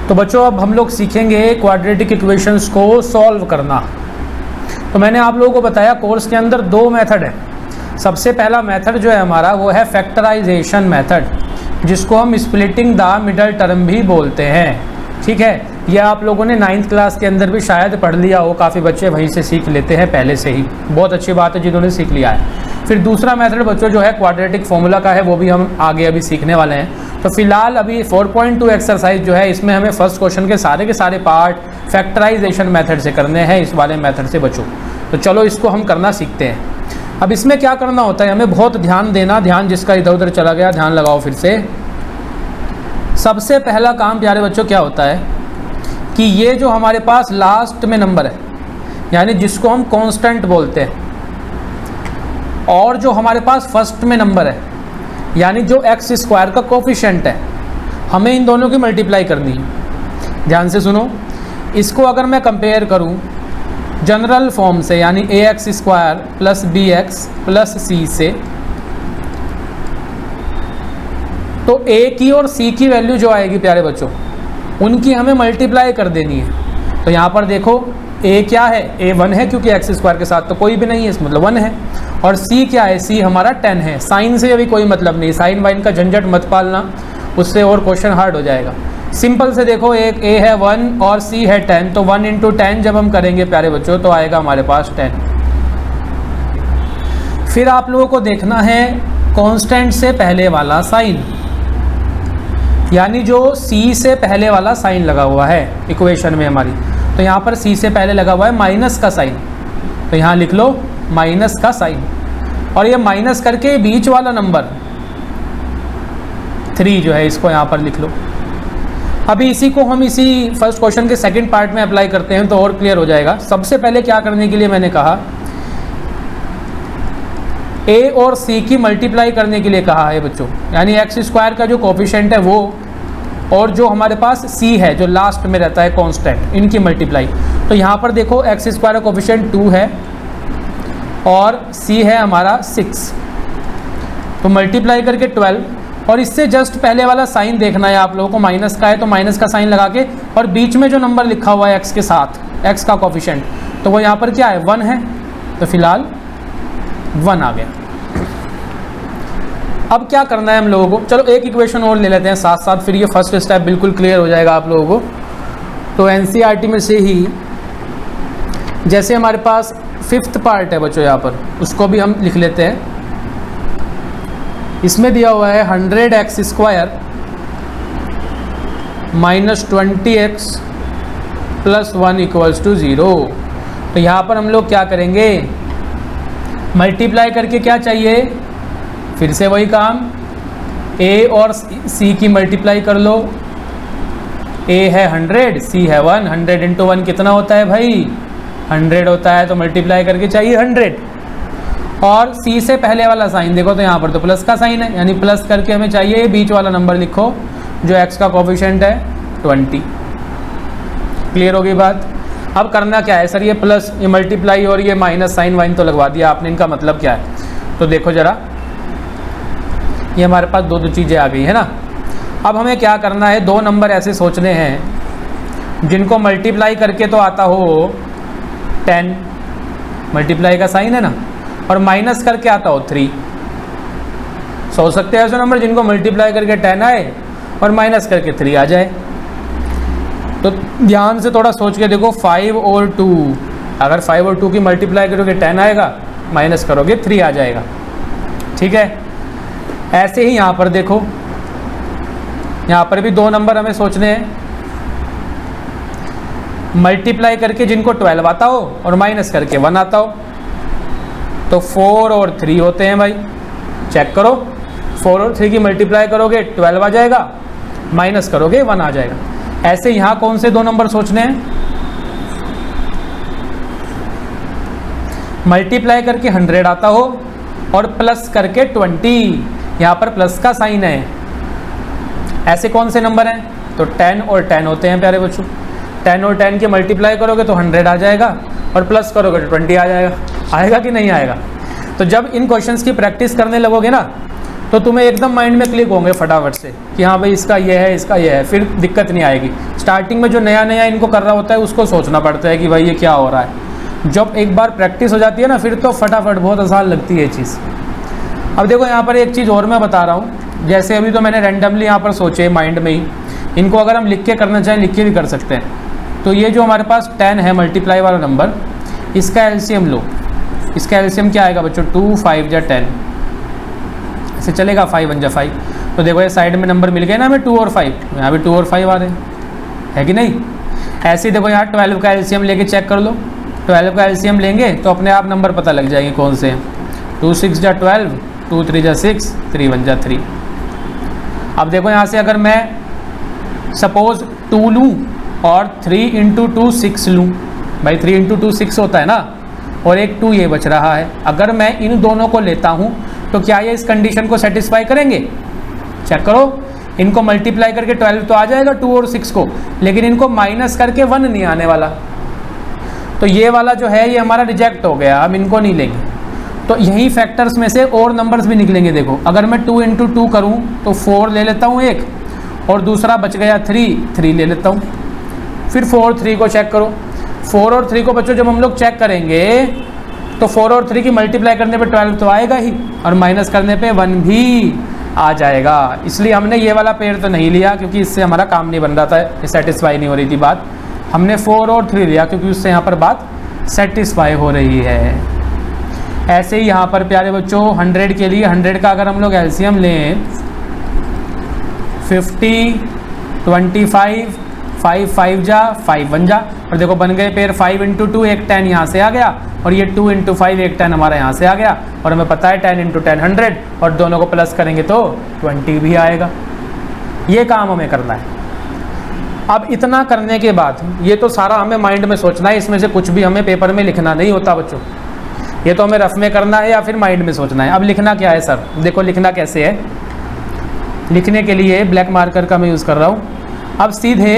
तो बच्चों अब हम लोग सीखेंगे क्वाड्रेटिक इक्वेशंस को सॉल्व करना। तो मैंने आप लोगों को बताया कोर्स के अंदर दो मेथड है। सबसे पहला मेथड जो है हमारा वो है फैक्टराइजेशन मेथड, जिसको हम स्प्लिटिंग द मिडल टर्म भी बोलते हैं। ठीक है, यह आप लोगों ने 9th क्लास के अंदर भी शायद पढ़ लिया हो, काफ़ी बच्चे वहीं से सीख लेते हैं पहले से ही। बहुत अच्छी बात है जिन्होंने सीख लिया है। फिर दूसरा मेथड बच्चों जो है क्वाड्रेटिक फॉर्मूला का है, वो भी हम आगे अभी सीखने वाले हैं। तो फिलहाल अभी 4.2 एक्सरसाइज जो है इसमें हमें फर्स्ट क्वेश्चन के सारे पार्ट फैक्टराइजेशन मेथड से करने हैं, इस वाले मेथड से बच्चों। तो चलो इसको हम करना सीखते हैं। अब इसमें क्या करना होता है, हमें बहुत ध्यान देना, ध्यान जिसका इधर उधर चला गया ध्यान लगाओ फिर से। सबसे पहला काम प्यारे बच्चों क्या होता है कि ये जो हमारे पास लास्ट में नंबर है, यानी जिसको हम कांस्टेंट बोलते हैं, और जो हमारे पास फर्स्ट में नंबर है यानी जो एक्स स्क्वायर का कोफिशिएंट है, हमें इन दोनों की मल्टीप्लाई करनी है। ध्यान से सुनो, इसको अगर मैं कंपेयर करूं जनरल फॉर्म से यानी a x square plus b x plus c से, तो ए की और सी की वैल्यू जो आएगी प्यारे बच्चों उनकी हमें मल्टीप्लाई कर देनी है। तो यहाँ पर देखो ए क्या है, ए 1 है क्योंकि एक्स स्क्वायर के साथ तो कोई भी नहीं है, इस मतलब 1 है। और सी क्या है, सी हमारा 10 है। साइन से अभी कोई मतलब नहीं, साइन वाइन का झंझट मत पालना, उससे और क्वेश्चन हार्ड हो जाएगा। सिंपल से देखो, एक ए है 1 और सी है 10, तो 1 × 10 जब हम करेंगे प्यारे बच्चों तो आएगा हमारे पास 10। फिर आप लोगों को देखना है कांस्टेंट से पहले वाला साइन, यानी जो सी से पहले वाला साइन लगा हुआ है इक्वेशन में हमारी। तो यहाँ पर सी से पहले लगा हुआ है माइनस का साइन, तो यहाँ लिख लो माइनस का साइन। और ये माइनस करके बीच वाला नंबर 3 जो है इसको यहाँ पर लिख लो। अभी इसी को हम इसी फर्स्ट क्वेश्चन के सेकंड पार्ट में अप्लाई करते हैं तो और क्लियर हो जाएगा। सबसे पहले क्या करने के लिए मैंने कहा, ए और सी की मल्टीप्लाई करने के लिए कहा है बच्चों, यानी एक्स स्क्वायर का जो कोफिशिएंट है वो और जो हमारे पास सी है जो लास्ट में रहता है कांस्टेंट, इनकी मल्टीप्लाई। तो यहाँ पर देखो एक्स स्क्वायर का कोफिशिएंट 2 है और सी है हमारा 6, तो मल्टीप्लाई करके 12। और इससे जस्ट पहले वाला साइन देखना है आप लोगों को, माइनस का है तो माइनस का साइन लगा के, और बीच में जो नंबर लिखा हुआ है एक्स के साथ, एक्स का कोफिशिएंट, तो वो यहाँ पर क्या है 1 है, तो फिलहाल 1 आ गया। अब क्या करना है हम लोगों को, चलो एक इक्वेशन और ले लेते हैं साथ साथ, फिर ये फर्स्ट स्टेप बिल्कुल क्लियर हो जाएगा आप लोगों को। तो एनसीईआरटी में से ही जैसे हमारे पास 5th पार्ट है बच्चों, यहाँ पर उसको भी हम लिख लेते हैं। इसमें दिया हुआ है 100x square minus 20x plus 1 equals to 0। तो यहाँ पर हम लोग क्या करेंगे, मल्टीप्लाई करके क्या चाहिए, फिर से वही काम, a और c की मल्टीप्लाई कर लो। a है 100, c है 1, 100 × 1 कितना होता है भाई 100 होता है, तो मल्टीप्लाई करके चाहिए 100। और c से पहले वाला साइन देखो, तो यहाँ पर तो प्लस का साइन है, यानी प्लस करके हमें चाहिए बीच वाला नंबर लिखो जो x का कोफिशिएंट है 20। क्लियर होगी बात। अब करना क्या है सर, ये प्लस ये मल्टीप्लाई और ये माइनस साइन वाइन तो लगवा दिया आपने, इनका मतलब क्या है। तो देखो जरा, ये हमारे पास दो चीज़ें आ गई है ना। अब हमें क्या करना है, 2 नंबर ऐसे सोचने हैं जिनको मल्टीप्लाई करके तो आता हो 10, मल्टीप्लाई का साइन है ना, और माइनस करके आता हो 3। सोच सकते हैं ऐसे नंबर जिनको मल्टीप्लाई करके 10 आए और माइनस करके 3 आ जाए। तो ध्यान से थोड़ा सोच के देखो, 5 और 2, अगर 5 और 2 की मल्टीप्लाई करोगे 10 आएगा, माइनस करोगे 3 आ जाएगा। ठीक है, ऐसे ही यहाँ पर देखो, यहाँ पर भी 2 नंबर हमें सोचने हैं, मल्टीप्लाई करके जिनको 12 आता हो और माइनस करके 1 आता हो। तो 4 और 3 होते हैं भाई, चेक करो, 4 और 3 की मल्टीप्लाई करोगे 12 आ जाएगा, माइनस करोगे 1 आ जाएगा। ऐसे यहाँ कौन से 2 नंबर सोचने हैं, मल्टीप्लाई करके 100 आता हो और प्लस करके 20, यहाँ पर प्लस का साइन है। ऐसे कौन से नंबर हैं, तो 10 और 10 होते हैं प्यारे बच्चों। 10 और 10 की मल्टीप्लाई करोगे तो 100 आ जाएगा और प्लस करोगे तो 20 आ जाएगा। आएगा कि नहीं आएगा। तो जब इन क्वेश्चंस की प्रैक्टिस करने लगोगे ना, तो तुम्हें एकदम माइंड में क्लिक होंगे फटाफट से कि हाँ भाई इसका ये है, इसका ये है, फिर दिक्कत नहीं आएगी। स्टार्टिंग में जो नया नया इनको कर रहा होता है उसको सोचना पड़ता है कि भाई ये क्या हो रहा है। जब एक बार प्रैक्टिस हो जाती है ना, फिर तो फटाफट बहुत आसान लगती है ये चीज़। अब देखो यहाँ पर एक चीज़ और मैं बता रहा हूँ, जैसे अभी तो मैंने रैंडमली यहाँ पर सोचे माइंड में ही, इनको अगर हम लिख के करना चाहें लिख के भी कर सकते हैं। तो ये जो हमारे पास 10 है मल्टीप्लाई वाला नंबर, इसका एलसीएम लो। इसका एलसीएम क्या आएगा बच्चों? 2 5 या 10, ऐसे चलेगा, 5 1 जा 5। तो देखो ये साइड में नंबर मिल गए ना हमें 2 और 5, यहाँ भी 2 और 5 आ रहे हैं, है कि नहीं? ऐसे ही देखो यहाँ 12 का एलसीएम लेके चेक कर लो। 12 का एलसीएम लेंगे तो अपने आप नंबर पता लग जाएंगे कौन से हैं। 2 6 जा 12, 2 3 जा 6, 3 1 जा 3। अब देखो यहाँ से अगर मैं सपोज 2 लूँ और 3 × 2 6 लूँ, भाई 3 × 2 6 होता है ना, और एक 2 ये बच रहा है। अगर मैं इन दोनों को लेता हूँ तो क्या ये इस कंडीशन को सेटिस्फाई करेंगे? चेक करो, इनको मल्टीप्लाई करके 12 तो आ जाएगा 2 और 6 को, लेकिन इनको माइनस करके 1 नहीं आने वाला। तो ये वाला जो है ये हमारा रिजेक्ट हो गया, हम इनको नहीं लेंगे। तो यही फैक्टर्स में से और नंबर्स भी निकलेंगे। देखो अगर मैं 2 × 2 करूँ तो 4 ले लेता हूँ एक, और दूसरा बच गया 3 ले लेता हूँ। फिर 4 3 को चेक करो। 4 और 3 को बच्चों जब हम लोग चेक करेंगे तो 4 और 3 की मल्टीप्लाई करने पे 12 तो आएगा ही, और माइनस करने पे 1 भी आ जाएगा। इसलिए हमने ये वाला पेयर तो नहीं लिया क्योंकि इससे हमारा काम नहीं बन रहा था, सेटिस्फाई नहीं हो रही थी बात। हमने 4 और 3 लिया क्योंकि उससे यहाँ पर बात सेटिस्फाई हो रही है। ऐसे ही यहाँ पर प्यारे बच्चों 100 के लिए 100 का अगर हम लोग एलसीएम लें 50 25 5 5 जा 5 1 जा, और देखो बन गए पेयर 5 × 2 एक 10 यहाँ से आ गया, और ये 2 × 5 एक 10 हमारा यहाँ से आ गया, और हमें पता है 10 × 10 100, और दोनों को प्लस करेंगे तो 20 भी आएगा। ये काम हमें करना है। अब इतना करने के बाद ये तो सारा हमें माइंड में सोचना है, इसमें से कुछ भी हमें पेपर में लिखना नहीं होता बच्चों। ये तो हमें रफ में करना है या फिर माइंड में सोचना है। अब लिखना क्या है सर? देखो लिखना कैसे है। लिखने के लिए ब्लैक मार्कर का मैं यूज़ कर रहा हूँ। अब सीधे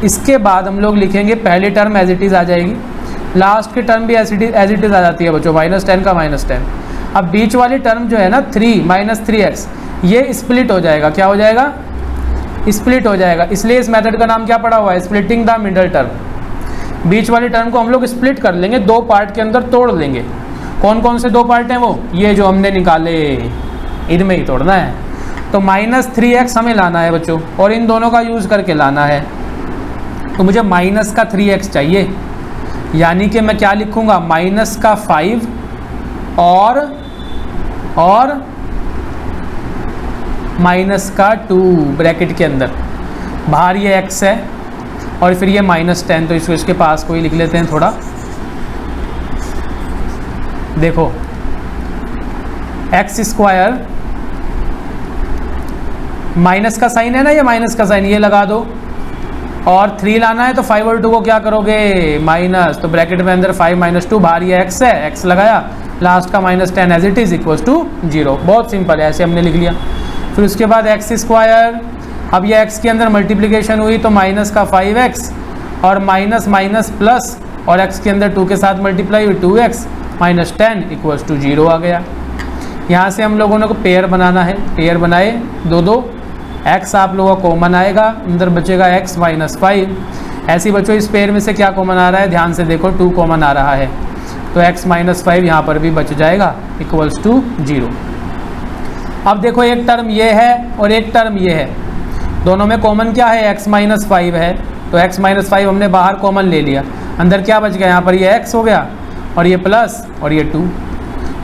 इसके बाद हम लोग लिखेंगे, पहली टर्म एज इट इज़ आ जाएगी, लास्ट की टर्म भी एज इट इज़ आ जाती है बच्चों, -10 का -10। अब बीच वाली टर्म जो है ना 3 -3x, ये स्प्लिट हो जाएगा। क्या हो जाएगा? स्प्लिट हो जाएगा। इसलिए इस मेथड का नाम क्या पड़ा हुआ है? Splitting the middle term. बीच वाली टर्म को हम लोग स्प्लिट कर लेंगे, 2 पार्ट के अंदर तोड़ लेंगे। कौन कौन से 2 पार्ट हैं वो? ये जो हमने निकाले इनमें ही तोड़ना है। तो -3x हमें लाना है बच्चों, और इन दोनों का यूज़ करके लाना है। तो मुझे माइनस का 3x चाहिए, यानी कि मैं क्या लिखूंगा? माइनस का 5 और माइनस का 2 ब्रैकेट के अंदर, बाहर ये x है और फिर ये -10, तो इसको इसके पास कोई लिख लेते हैं थोड़ा। देखो x², माइनस का साइन है ना, ये माइनस का साइन, ये लगा दो, और 3 लाना है तो 5 और 2 को क्या करोगे? माइनस, तो ब्रैकेट में अंदर 5 - 2, बाहर ये x है, x लगाया, लास्ट का -10 as it is equals to 0। बहुत सिंपल है, ऐसे हमने लिख लिया। फिर उसके बाद x², अब ये x के अंदर मल्टीप्लिकेशन हुई तो माइनस का 5x और माइनस माइनस प्लस, और x के अंदर 2 के साथ मल्टीप्लाई हुई 2x, -10 इक्वल्स टू 0 आ गया। यहाँ से हम लोगों ने को पेयर बनाना है, पेयर बनाए 2 x आप लोगों का कॉमन आएगा, अंदर बचेगा x - 5। ऐसी बच्चों इस पेयर में से क्या कॉमन आ रहा है? ध्यान से देखो 2 कॉमन आ रहा है, तो x - 5 यहाँ पर भी बच जाएगा इक्वल्स टू 0। अब देखो एक टर्म ये है और एक टर्म ये है, दोनों में कॉमन क्या है? x - 5 है, तो x - 5 हमने बाहर कॉमन ले लिया, अंदर क्या बच गया? यहाँ पर ये x हो गया और ये प्लस और ये 2,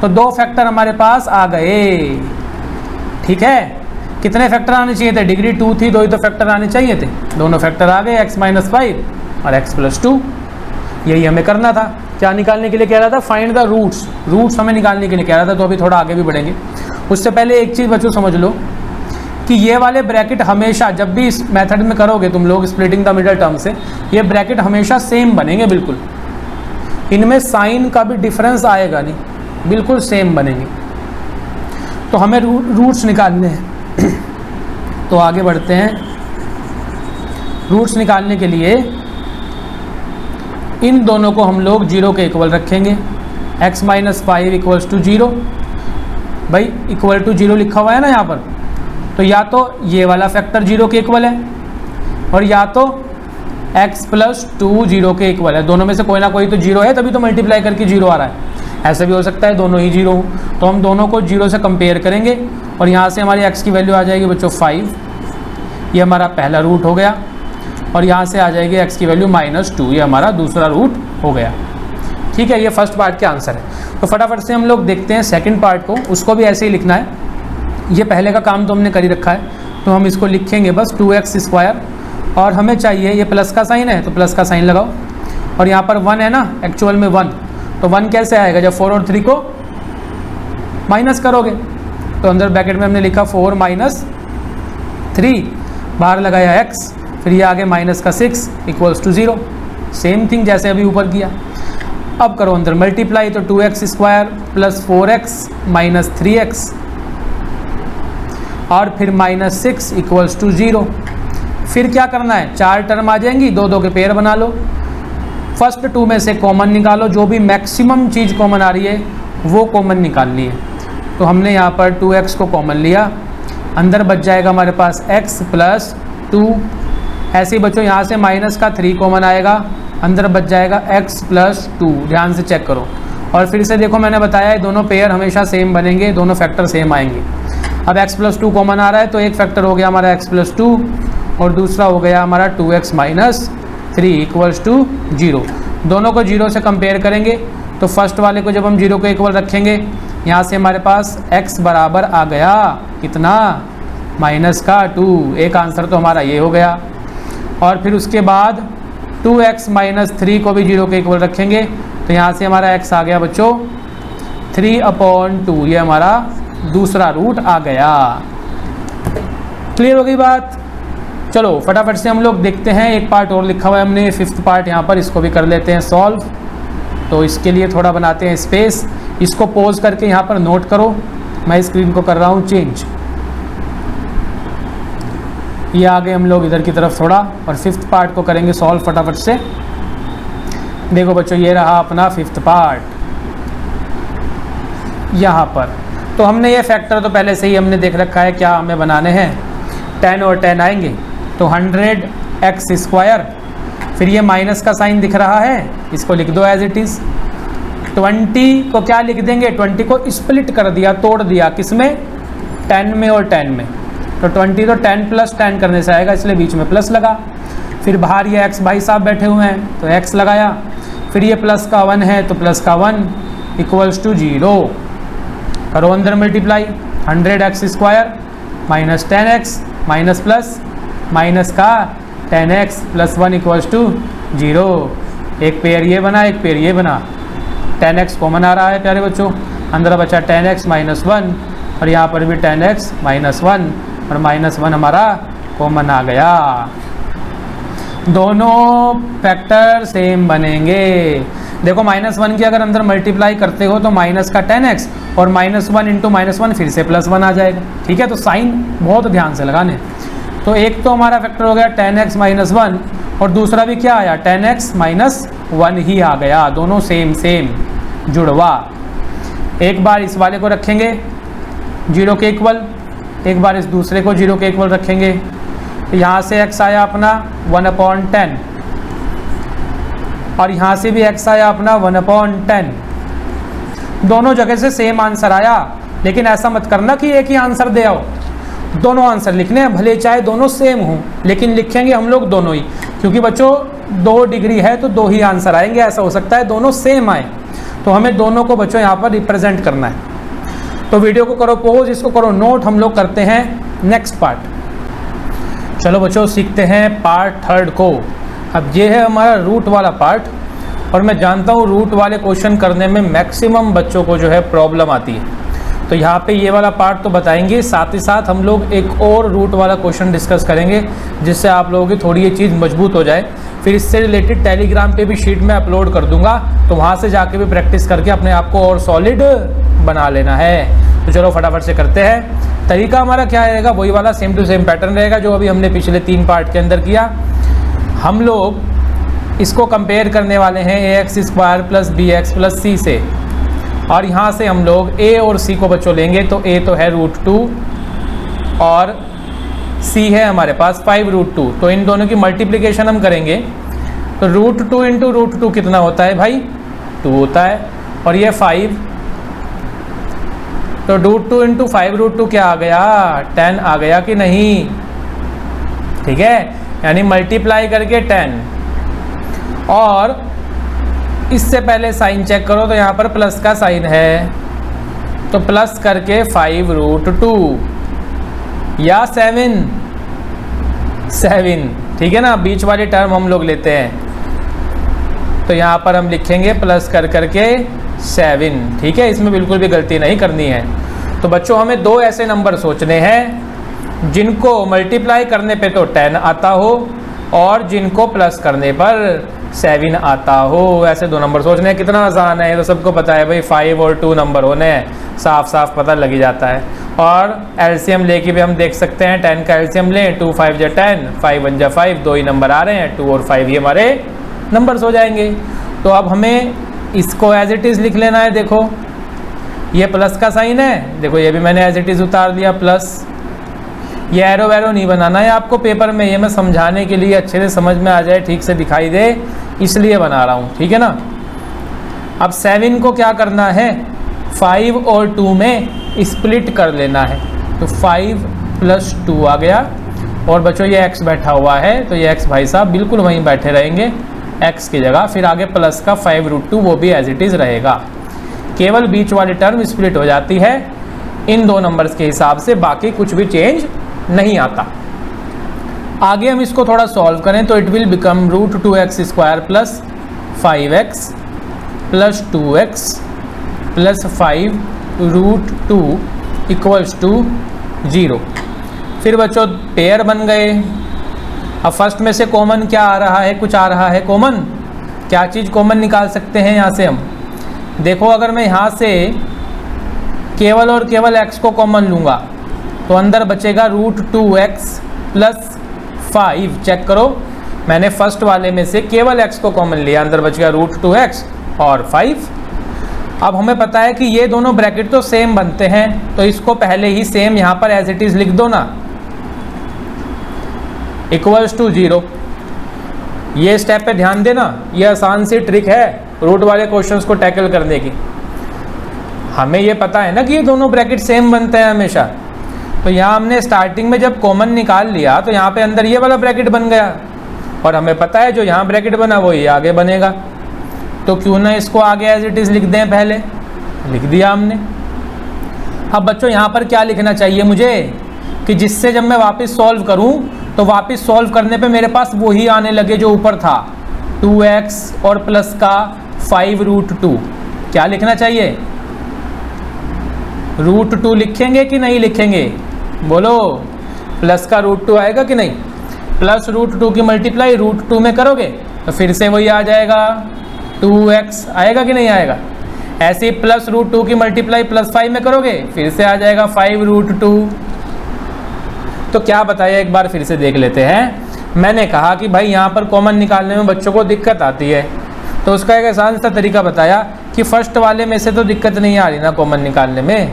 तो 2 फैक्टर हमारे पास आ गए। ठीक है, कितने फैक्टर आने चाहिए थे? डिग्री 2 थी, 2 ही तो फैक्टर आने चाहिए थे, दोनों फैक्टर आ गए, x - 5 और x + 2। यही हमें करना था। क्या निकालने के लिए कह रहा था? Find the roots. रूट्स हमें निकालने के लिए कह रहा था, तो अभी थोड़ा आगे भी बढ़ेंगे। उससे पहले एक चीज़ बच्चों समझ लो कि ये वाले ब्रैकेट हमेशा, जब भी इस मेथड में करोगे तुम लोग स्प्लिटिंग द मिडल टर्म से, ये ब्रैकेट हमेशा सेम बनेंगे, बिल्कुल इनमें साइन का भी डिफरेंस आएगा नहीं, बिल्कुल सेम बनेंगे। तो हमें रूट्स निकालने हैं, तो आगे बढ़ते हैं। रूट्स निकालने के लिए इन दोनों को हम लोग 0 के इक्वल रखेंगे, x - 5 इक्वल्स टू 0, भाई इक्वल टू 0 लिखा हुआ है ना यहाँ पर, तो या तो ये वाला फैक्टर 0 के इक्वल है और या तो x प्लस 2 0 के इक्वल है। दोनों में से कोई ना कोई तो 0 है, तभी तो मल्टीप्लाई करके 0 आ रहा है। ऐसा भी हो सकता है दोनों ही 0 हो, तो हम दोनों को 0 से कंपेयर करेंगे और यहाँ से हमारी x की वैल्यू आ जाएगी बच्चों 5, ये हमारा पहला रूट हो गया, और यहाँ से आ जाएगी x की वैल्यू -2, ये हमारा दूसरा रूट हो गया। ठीक है, ये फर्स्ट पार्ट के आंसर है। तो फटाफट से हम लोग देखते हैं सेकंड पार्ट को, उसको भी ऐसे ही लिखना है। ये पहले का काम तो हमने कर ही रखा है, तो हम इसको लिखेंगे बस 2x², और हमें चाहिए ये प्लस का साइन है तो प्लस का साइन लगाओ, और यहाँ पर 1 है ना, एक्चुअल में 1, तो 1 कैसे आएगा जब 4 और 3 को माइनस करोगे, तो अंदर ब्रैकेट में हमने लिखा 4 - 3, बाहर लगाया x, फिर ये आगे माइनस का 6 = 0, सेम थिंग जैसे अभी ऊपर किया। अब करो अंदर मल्टीप्लाई, तो 2x² + 4x - 3x और फिर -6 = 0। फिर क्या करना है, 4 टर्म आ जाएंगी, 2 के पेयर बना लो, फर्स्ट 2 में से कॉमन निकालो, जो भी मैक्सिमम चीज़ कॉमन आ रही है वो कॉमन निकालनी है। तो हमने यहाँ पर 2x को कॉमन लिया, अंदर बच जाएगा हमारे पास x + 2, ऐसे ही बच्चों यहाँ से माइनस का 3 कॉमन आएगा, अंदर बच जाएगा x + 2, ध्यान से चेक करो। और फिर से देखो, मैंने बताया है दोनों पेयर हमेशा सेम बनेंगे, दोनों फैक्टर सेम आएंगे। अब x + 2 कॉमन आ रहा है, तो एक फैक्टर हो गया हमारा x + 2 और दूसरा हो गया हमारा 2x - 3 = 0। दोनों को 0 से कंपेयर करेंगे, तो फर्स्ट वाले को जब हम 0 के इक्वल रखेंगे, यहाँ से हमारे पास x बराबर आ गया कितना, -2, एक आंसर तो हमारा ये हो गया। और फिर उसके बाद 2x - 3 को भी 0 के इक्वल रखेंगे, तो यहाँ से हमारा x आ गया बच्चों 3/2, ये हमारा दूसरा रूट आ गया। क्लियर हो गई बात? चलो फटाफट से हम लोग देखते हैं, एक पार्ट और लिखा हुआ है हमने, 5th पार्ट यहाँ पर, इसको भी कर लेते हैं सॉल्व। तो इसके लिए थोड़ा बनाते हैं स्पेस, इसको पॉज करके यहाँ पर नोट करो, मैं स्क्रीन को कर रहा हूँ चेंज। ये आगे हम लोग इधर की तरफ थोड़ा, और 5th पार्ट को करेंगे सॉल्व फटाफट से। देखो बच्चों, ये रहा अपना 5th पार्ट यहाँ पर। तो हमने ये फैक्टर तो पहले से ही हमने देख रखा है, क्या हमें बनाने हैं, 10 और 10 आएंगे, तो 100x², फिर ये माइनस का साइन दिख रहा है, इसको लिख दो एज इट इज़। 20 को क्या लिख देंगे, 20 को स्प्लिट कर दिया, तोड़ दिया, किसमें, 10 में और 10 में, तो 20 तो 10 + 10 करने से आएगा, इसलिए बीच में प्लस लगा। फिर बाहर ये x भाई साहब बैठे हुए हैं, तो x लगाया, फिर ये प्लस का 1 है, तो प्लस का 1 = 0। करो अंदर multiply, 100x² - 10x minus plus minus का 10x + 1 = 0। एक पेयर ये बना, एक पेयर ये बना, 10x कॉमन आ रहा है प्यारे बच्चों, अंदर बचा 10x - 1, और यहाँ पर भी 10x - 1, और -1 हमारा कॉमन आ गया। दोनों फैक्टर सेम बनेंगे। देखो -1 की अगर अंदर मल्टीप्लाई करते हो तो माइनस का 10x और -1 × -1 फिर से +1 आ जाएगा। ठीक है, तो साइन बहुत ध्यान से लगाने। तो एक तो हमारा फैक्टर हो गया 10x - 1, और दूसरा भी क्या आया, 10x - 1 ही आ गया, दोनों सेम जुड़वा। एक बार इस वाले को रखेंगे 0 के इक्वल, एक बार इस दूसरे को 0 के इक्वल रखेंगे, तो यहाँ से x आया अपना 1/10, और यहाँ से भी x आया अपना 1/10। दोनों जगह से सेम आंसर आया, लेकिन ऐसा मत करना कि एक ही आंसर दे आओ, दोनों आंसर लिखने हैं, भले चाहे दोनों सेम हों, लेकिन लिखेंगे हम लोग दोनों ही, क्योंकि बच्चों 2 डिग्री है तो 2 ही आंसर आएंगे। ऐसा हो सकता है दोनों सेम आए, तो हमें दोनों को बच्चों यहाँ पर रिप्रेजेंट करना है। तो वीडियो को करो पॉज, इसको करो नोट, हम लोग करते हैं नेक्स्ट पार्ट। चलो बच्चों सीखते हैं पार्ट 3 को। अब ये है हमारा रूट वाला पार्ट, और मैं जानता हूँ रूट वाले क्वेश्चन करने में मैक्सिमम बच्चों को जो है प्रॉब्लम आती है। तो यहाँ पे ये वाला पार्ट तो बताएंगे, साथ ही साथ हम लोग एक और रूट वाला क्वेश्चन डिस्कस करेंगे, जिससे आप लोगों की थोड़ी ये चीज़ मजबूत हो जाए। फिर इससे रिलेटेड टेलीग्राम पे भी शीट में अपलोड कर दूंगा, तो वहाँ से जाके भी प्रैक्टिस करके अपने आप को और सॉलिड बना लेना है। तो चलो फटाफट से करते हैं। तरीका हमारा क्या रहेगा, वही वाला सेम टू सेम पैटर्न रहेगा जो अभी हमने पिछले 3 पार्ट के अंदर किया। हम लोग इसको कंपेयर करने वाले हैं ax² + bx + c से। और यहाँ से हम लोग a और c को बच्चों लेंगे तो a तो है √2 और c है हमारे पास 5√2। तो इन दोनों की मल्टीप्लिकेशन हम करेंगे तो √2 इंटू √2 कितना होता है भाई 2 होता है, और ये 5, तो √2 इंटू 5√2 क्या आ गया 10 आ गया कि नहीं, ठीक है, यानी मल्टीप्लाई करके 10। और इससे पहले साइन चेक करो तो यहाँ पर प्लस का साइन है, तो प्लस करके 5√2 या 7, ठीक है ना, बीच वाली टर्म हम लोग लेते हैं, तो यहाँ पर हम लिखेंगे प्लस कर करके 7, ठीक है, इसमें बिल्कुल भी गलती नहीं करनी है। तो बच्चों हमें दो ऐसे नंबर सोचने हैं जिनको मल्टीप्लाई करने पे तो 10 आता हो और जिनको प्लस करने पर 7 आता हो, ऐसे दो नंबर सोचने हैं। कितना आसान है, तो सबको पता है भाई 5 और 2 नंबर होने हैं, साफ साफ पता लग ही जाता है। और एलसीएम लेके भी हम देख सकते हैं, 10 का एलसीएम लें, 2 5 जा 10, 5 1 जा 5, दो ही नंबर आ रहे हैं, 2 और 5 ही हमारे नंबर्स हो जाएंगे। तो अब हमें इसको एज इट इज़ लिख लेना है। देखो ये प्लस का साइन है, देखो ये भी मैंने एज इट इज़ उतार दिया प्लस, ये एरो वैरो नहीं बनाना है आपको पेपर में, ये मैं समझाने के लिए अच्छे से समझ में आ जाए, ठीक से दिखाई दे, इसलिए बना रहा हूँ, ठीक है ना। अब 7 को क्या करना है 5 और 2 में स्प्लिट कर लेना है, तो 5 + 2 आ गया, और बच्चों ये x बैठा हुआ है तो ये x भाई साहब बिल्कुल वहीं बैठे रहेंगे x की जगह, फिर आगे प्लस का 5√2 वो भी एज इट इज़ रहेगा, केवल बीच वाली टर्म स्प्लिट हो जाती है इन दो नंबर्स के हिसाब से, बाकी कुछ भी चेंज नहीं आता। आगे हम इसको थोड़ा सॉल्व करें तो it will become √2x² + 5x + 2x + 5√2 = 0। फिर बच्चों पेयर बन गए। अब फर्स्ट में से कॉमन क्या आ रहा है, कुछ आ रहा है कॉमन, क्या चीज़ कॉमन निकाल सकते हैं यहाँ से हम, देखो अगर मैं यहाँ से केवल और केवल x को कॉमन लूँगा तो अंदर बचेगा √2x + 5, चेक करो मैंने फर्स्ट वाले में से केवल x को कॉमन लिया, अंदर बचेगा √2x और 5। अब हमें पता है कि ये दोनों ब्रैकेट तो सेम बनते हैं, तो इसको पहले ही सेम यहाँ पर एज इट इज़ लिख दो ना, = 0। ये स्टेप पे ध्यान देना, ये आसान सी ट्रिक है रूट वाले क्वेश्चंस को टैकल करने की। हमें ये पता है ना कि ये दोनों ब्रैकेट सेम बनते हैं हमेशा, तो यहाँ हमने स्टार्टिंग में जब कॉमन निकाल लिया तो यहाँ पे अंदर ये वाला ब्रैकेट बन गया, और हमें पता है जो यहाँ ब्रैकेट बना वो ये आगे बनेगा, तो क्यों ना इसको आगे एज इट इज़ लिख दें, पहले लिख दिया हमने। अब बच्चों यहाँ पर क्या लिखना चाहिए मुझे कि जिससे जब मैं वापस सॉल्व करूँ तो वापस सॉल्व करने पे मेरे पास वही आने लगे जो ऊपर था, 2x और प्लस का 5√2। क्या लिखना चाहिए, √2 लिखेंगे कि नहीं लिखेंगे, बोलो, प्लस का √2 आएगा कि नहीं, प्लस √2 की मल्टीप्लाई √2 में करोगे तो फिर से वही आ जाएगा 2x आएगा कि नहीं आएगा, ऐसे प्लस √2 की मल्टीप्लाई +5 में करोगे फिर से आ जाएगा 5√2। तो क्या बताया एक बार फिर से देख लेते हैं। मैंने कहा कि भाई यहाँ पर कॉमन निकालने में बच्चों को दिक्कत आती है, तो उसका एक आसान सा तरीका बताया कि फर्स्ट वाले में से तो दिक्कत नहीं आ रही ना कॉमन निकालने में,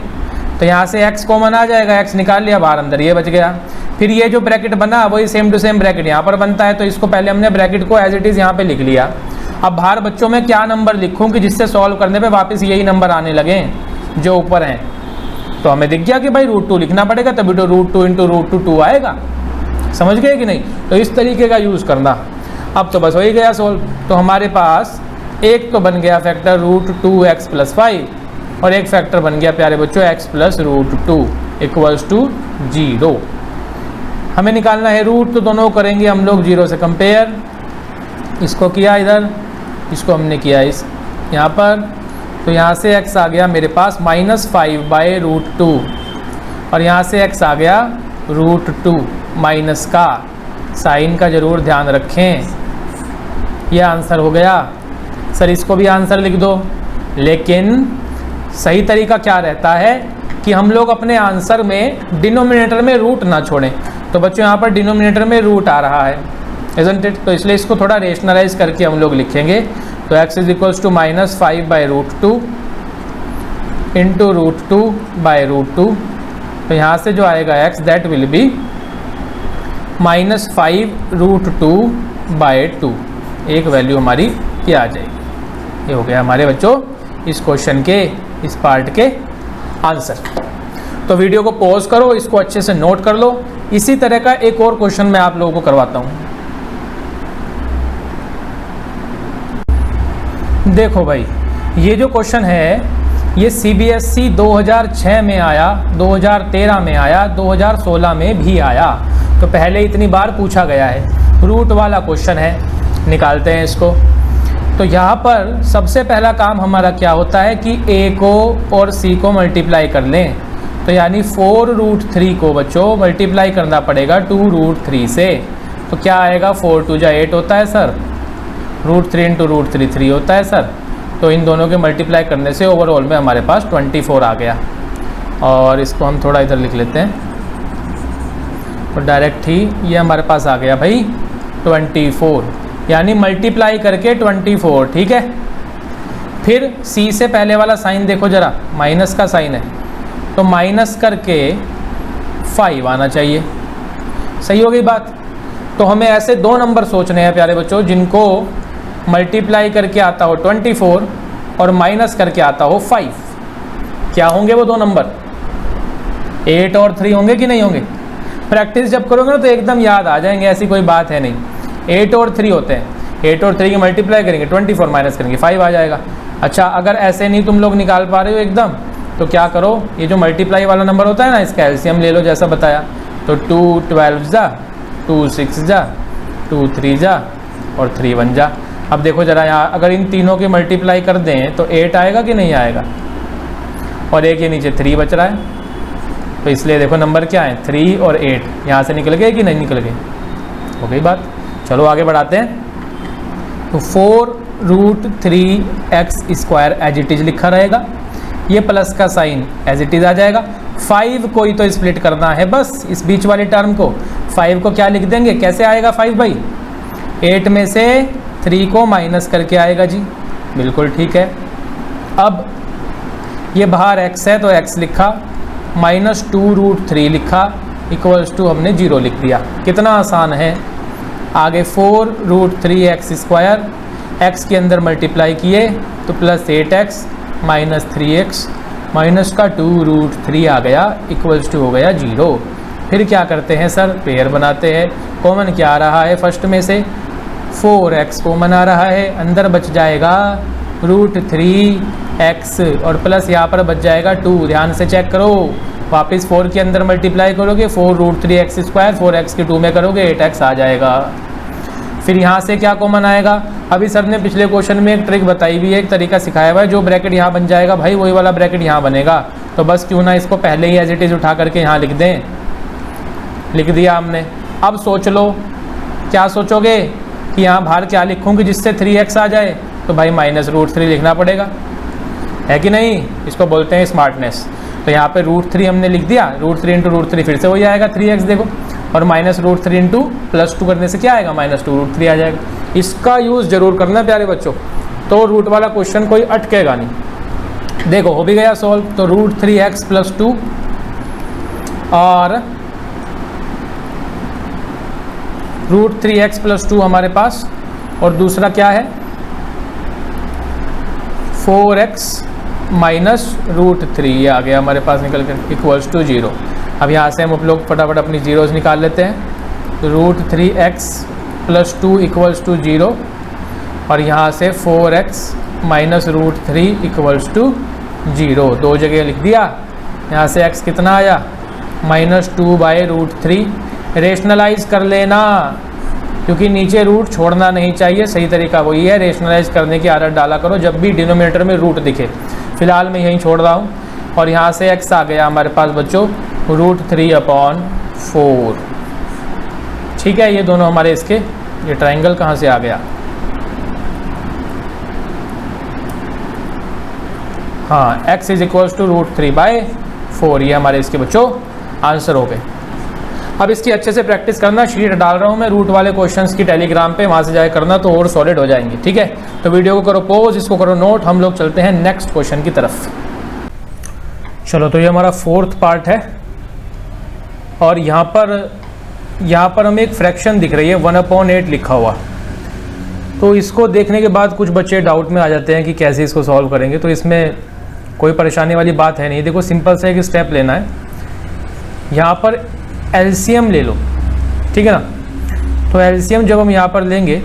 तो यहाँ से x कॉमन आ जाएगा, x निकाल लिया बाहर, अंदर ये बच गया। फिर ये जो ब्रैकेट बना वही सेम टू सेम ब्रैकेट यहाँ पर बनता है, तो इसको पहले हमने ब्रैकेट को एज इट इज़ यहाँ पे लिख लिया। अब बाहर बच्चों में क्या नंबर लिखूँ कि जिससे सॉल्व करने पे वापस यही नंबर आने लगे जो ऊपर हैं, तो हमें दिख गया कि भाई √2 लिखना पड़ेगा, तभी तो √2 × √2 आएगा, समझ गए कि नहीं। तो इस तरीके का यूज़ करना। अब तो बस हो ही गया सोल्व, तो हमारे पास एक तो बन गया फैक्टर √2x + 5 और एक फैक्टर बन गया प्यारे बच्चों x + √2 = 0। हमें निकालना है रूट, तो दोनों करेंगे हम लोग 0 से कंपेयर। इसको किया इधर, इसको हमने किया इस यहाँ पर, तो यहाँ से x आ गया मेरे पास -5/√2 और यहाँ से x आ गया √2 माइनस का, साइन का ज़रूर ध्यान रखें। यह आंसर हो गया। सर इसको भी आंसर लिख दो, लेकिन सही तरीका क्या रहता है कि हम लोग अपने आंसर में डिनोमिनेटर में रूट ना छोड़ें। तो बच्चों यहाँ पर डिनोमिनेटर में रूट आ रहा है, इज़न्ट इट, तो इसलिए इसको थोड़ा रेशनलाइज करके हम लोग लिखेंगे। तो x = -5/√2 इंटू √2 बाय √2। तो यहाँ से जो आएगा x that will be -5 √2 by 2। एक वैल्यू हमारी ये आ जाएगी। ये हो गया हमारे बच्चों इस क्वेश्चन के इस पार्ट के आंसर। तो वीडियो को पॉज करो, इसको अच्छे से नोट कर लो। इसी तरह का एक और क्वेश्चन मैं आप लोगों को करवाता हूँ। देखो भाई, ये जो क्वेश्चन है ये CBSE 2006 में आया, 2013 में आया, 2016 में भी आया। तो पहले इतनी बार पूछा गया है। रूट वाला क्वेश्चन है, निकालते हैं इसको। तो यहाँ पर सबसे पहला काम हमारा क्या होता है कि a को और c को मल्टीप्लाई कर लें। तो यानी 4√3 को बच्चों मल्टीप्लाई करना पड़ेगा 2√3 से। तो क्या आएगा, 4 2 जा 8 होता है सर, √3 इंटू √3 3 होता है सर। तो इन दोनों के मल्टीप्लाई करने से ओवरऑल में हमारे पास 24 आ गया। और इसको हम थोड़ा इधर लिख लेते हैं और डायरेक्ट ही ये हमारे पास आ गया भाई 24, यानी मल्टीप्लाई करके 24। ठीक है, फिर c से पहले वाला साइन देखो ज़रा, माइनस का साइन है, तो माइनस करके 5 आना चाहिए। सही हो गई बात। तो हमें ऐसे दो नंबर सोचने हैं प्यारे बच्चों जिनको मल्टीप्लाई करके आता हो 24 और माइनस करके आता हो 5। क्या होंगे वो दो नंबर? 8 और 3 होंगे कि नहीं होंगे? प्रैक्टिस जब करोगे ना तो एकदम याद आ जाएंगे, ऐसी कोई बात है नहीं। 8 और 3 होते हैं, 8 और 3 की मल्टीप्लाई करेंगे 24 माइनस करेंगे 5 आ जाएगा। अच्छा, अगर ऐसे नहीं तुम लोग निकाल पा रहे हो एकदम, तो क्या करो, ये जो मल्टीप्लाई वाला नंबर होता है ना, इसका एलसीएम ले लो जैसा बताया। तो 2 12 जा, 2 6 जा, 2 3 जा और 3 1 जा। अब देखो ज़रा यहाँ, अगर इन तीनों की मल्टीप्लाई कर दें तो 8 आएगा कि नहीं आएगा? और एक ये नीचे 3 बच रहा है, तो इसलिए देखो नंबर क्या है 3 और 8 यहाँ से निकल गए कि नहीं निकल गए? हो गई बात। चलो आगे बढ़ाते हैं। तो 4√3x² एज इट इज लिखा रहेगा, ये प्लस का साइन एज इट इज आ जाएगा। 5 को ही तो स्प्लिट करना है बस, इस बीच वाले टर्म को। 5 को क्या लिख देंगे, कैसे आएगा 5 भाई? 8 में से 3 को माइनस करके आएगा जी, बिल्कुल ठीक है। अब ये बाहर x है तो x लिखा, -2√3 लिखा, इक्वल्स टू हमने 0 लिख दिया। कितना आसान है। आगे 4√3x², x के अंदर मल्टीप्लाई किए तो +8x -3x माइनस का 2√3 आ गया, इक्वल्स टू हो गया 0। फिर क्या करते हैं सर, पेयर बनाते हैं। कॉमन क्या आ रहा है फर्स्ट में से? 4x कॉमन आ रहा है, अंदर बच जाएगा √3x और प्लस यहाँ पर बच जाएगा 2। ध्यान से चेक करो, वापस 4 के अंदर मल्टीप्लाई करोगे 4√3x², 4x के 2 में करोगे 8x आ जाएगा। फिर यहाँ से क्या कॉमन आएगा? अभी सर ने पिछले क्वेश्चन में एक ट्रिक बताई हुई है, एक तरीका सिखाया हुआ है। जो ब्रैकेट यहाँ बन जाएगा भाई वही वाला ब्रैकेट यहाँ बनेगा। तो बस क्यों ना इसको पहले ही एज इट इज उठा करके यहाँ लिख दें। लिख दिया हमने। अब सोच लो, क्या सोचोगे कि यहाँ बाहर क्या लिखूँ कि जिससे 3x आ जाए? तो भाई -√3 लिखना पड़ेगा, है कि नहीं? इसको बोलते हैं स्मार्टनेस। तो यहाँ पे √3 हमने लिख दिया, √3 इंटू √3 फिर से वही आएगा 3x देखो, और -√3 इंटू +2 करने से क्या आएगा, -2√3 आ जाएगा। इसका यूज़ जरूर करना प्यारे बच्चों, तो रूट वाला क्वेश्चन कोई अटकेगा नहीं। देखो हो भी गया सॉल्व। तो √3x + 2 और √3x + 2 हमारे पास, और दूसरा क्या है 4x -√3, ये आ गया हमारे पास निकल कर, इक्वल्स टू 0। अब यहाँ से हम लोग फटाफट अपनी जीरोस निकाल लेते हैं। तो √3x + 2 इक्वल्स टू 0 और यहाँ से 4x -√3 इक्वल्स टू 0, दो जगह लिख दिया। यहाँ से x कितना आया, -2/√3। रेशनलाइज कर लेना, क्योंकि नीचे रूट छोड़ना नहीं चाहिए। सही तरीका वही है, रेशनलाइज करने की आदत डाला करो जब भी डिनोमिनेटर में रूट दिखे। फिलहाल मैं यहीं छोड़ रहा हूँ। और यहाँ से x आ गया हमारे पास बच्चों √3/4। ठीक है, ये दोनों हमारे इसके, ये ट्राइंगल कहाँ से आ गया, हाँ x = √3/4, ये हमारे इसके बच्चों आंसर हो गए। अब इसकी अच्छे से प्रैक्टिस करना। शीट डाल रहा हूँ मैं रूट वाले क्वेश्चंस की टेलीग्राम पे, वहाँ से जाए करना तो और सॉलिड हो जाएंगे। ठीक है, तो वीडियो को करो पॉज, इसको करो नोट, हम लोग चलते हैं नेक्स्ट क्वेश्चन की तरफ। चलो तो ये हमारा फोर्थ पार्ट है और यहाँ पर हमें एक फ्रैक्शन दिख रही है 1/8 लिखा हुआ। तो इसको देखने के बाद कुछ बच्चे डाउट में आ जाते हैं कि कैसे इसको सॉल्व करेंगे। तो इसमें कोई परेशानी वाली बात है नहीं। देखो सिंपल सा एक स्टेप लेना है, यहाँ पर एलसीएम ले लो, ठीक है ना। तो एलसीएम जब हम यहाँ पर लेंगे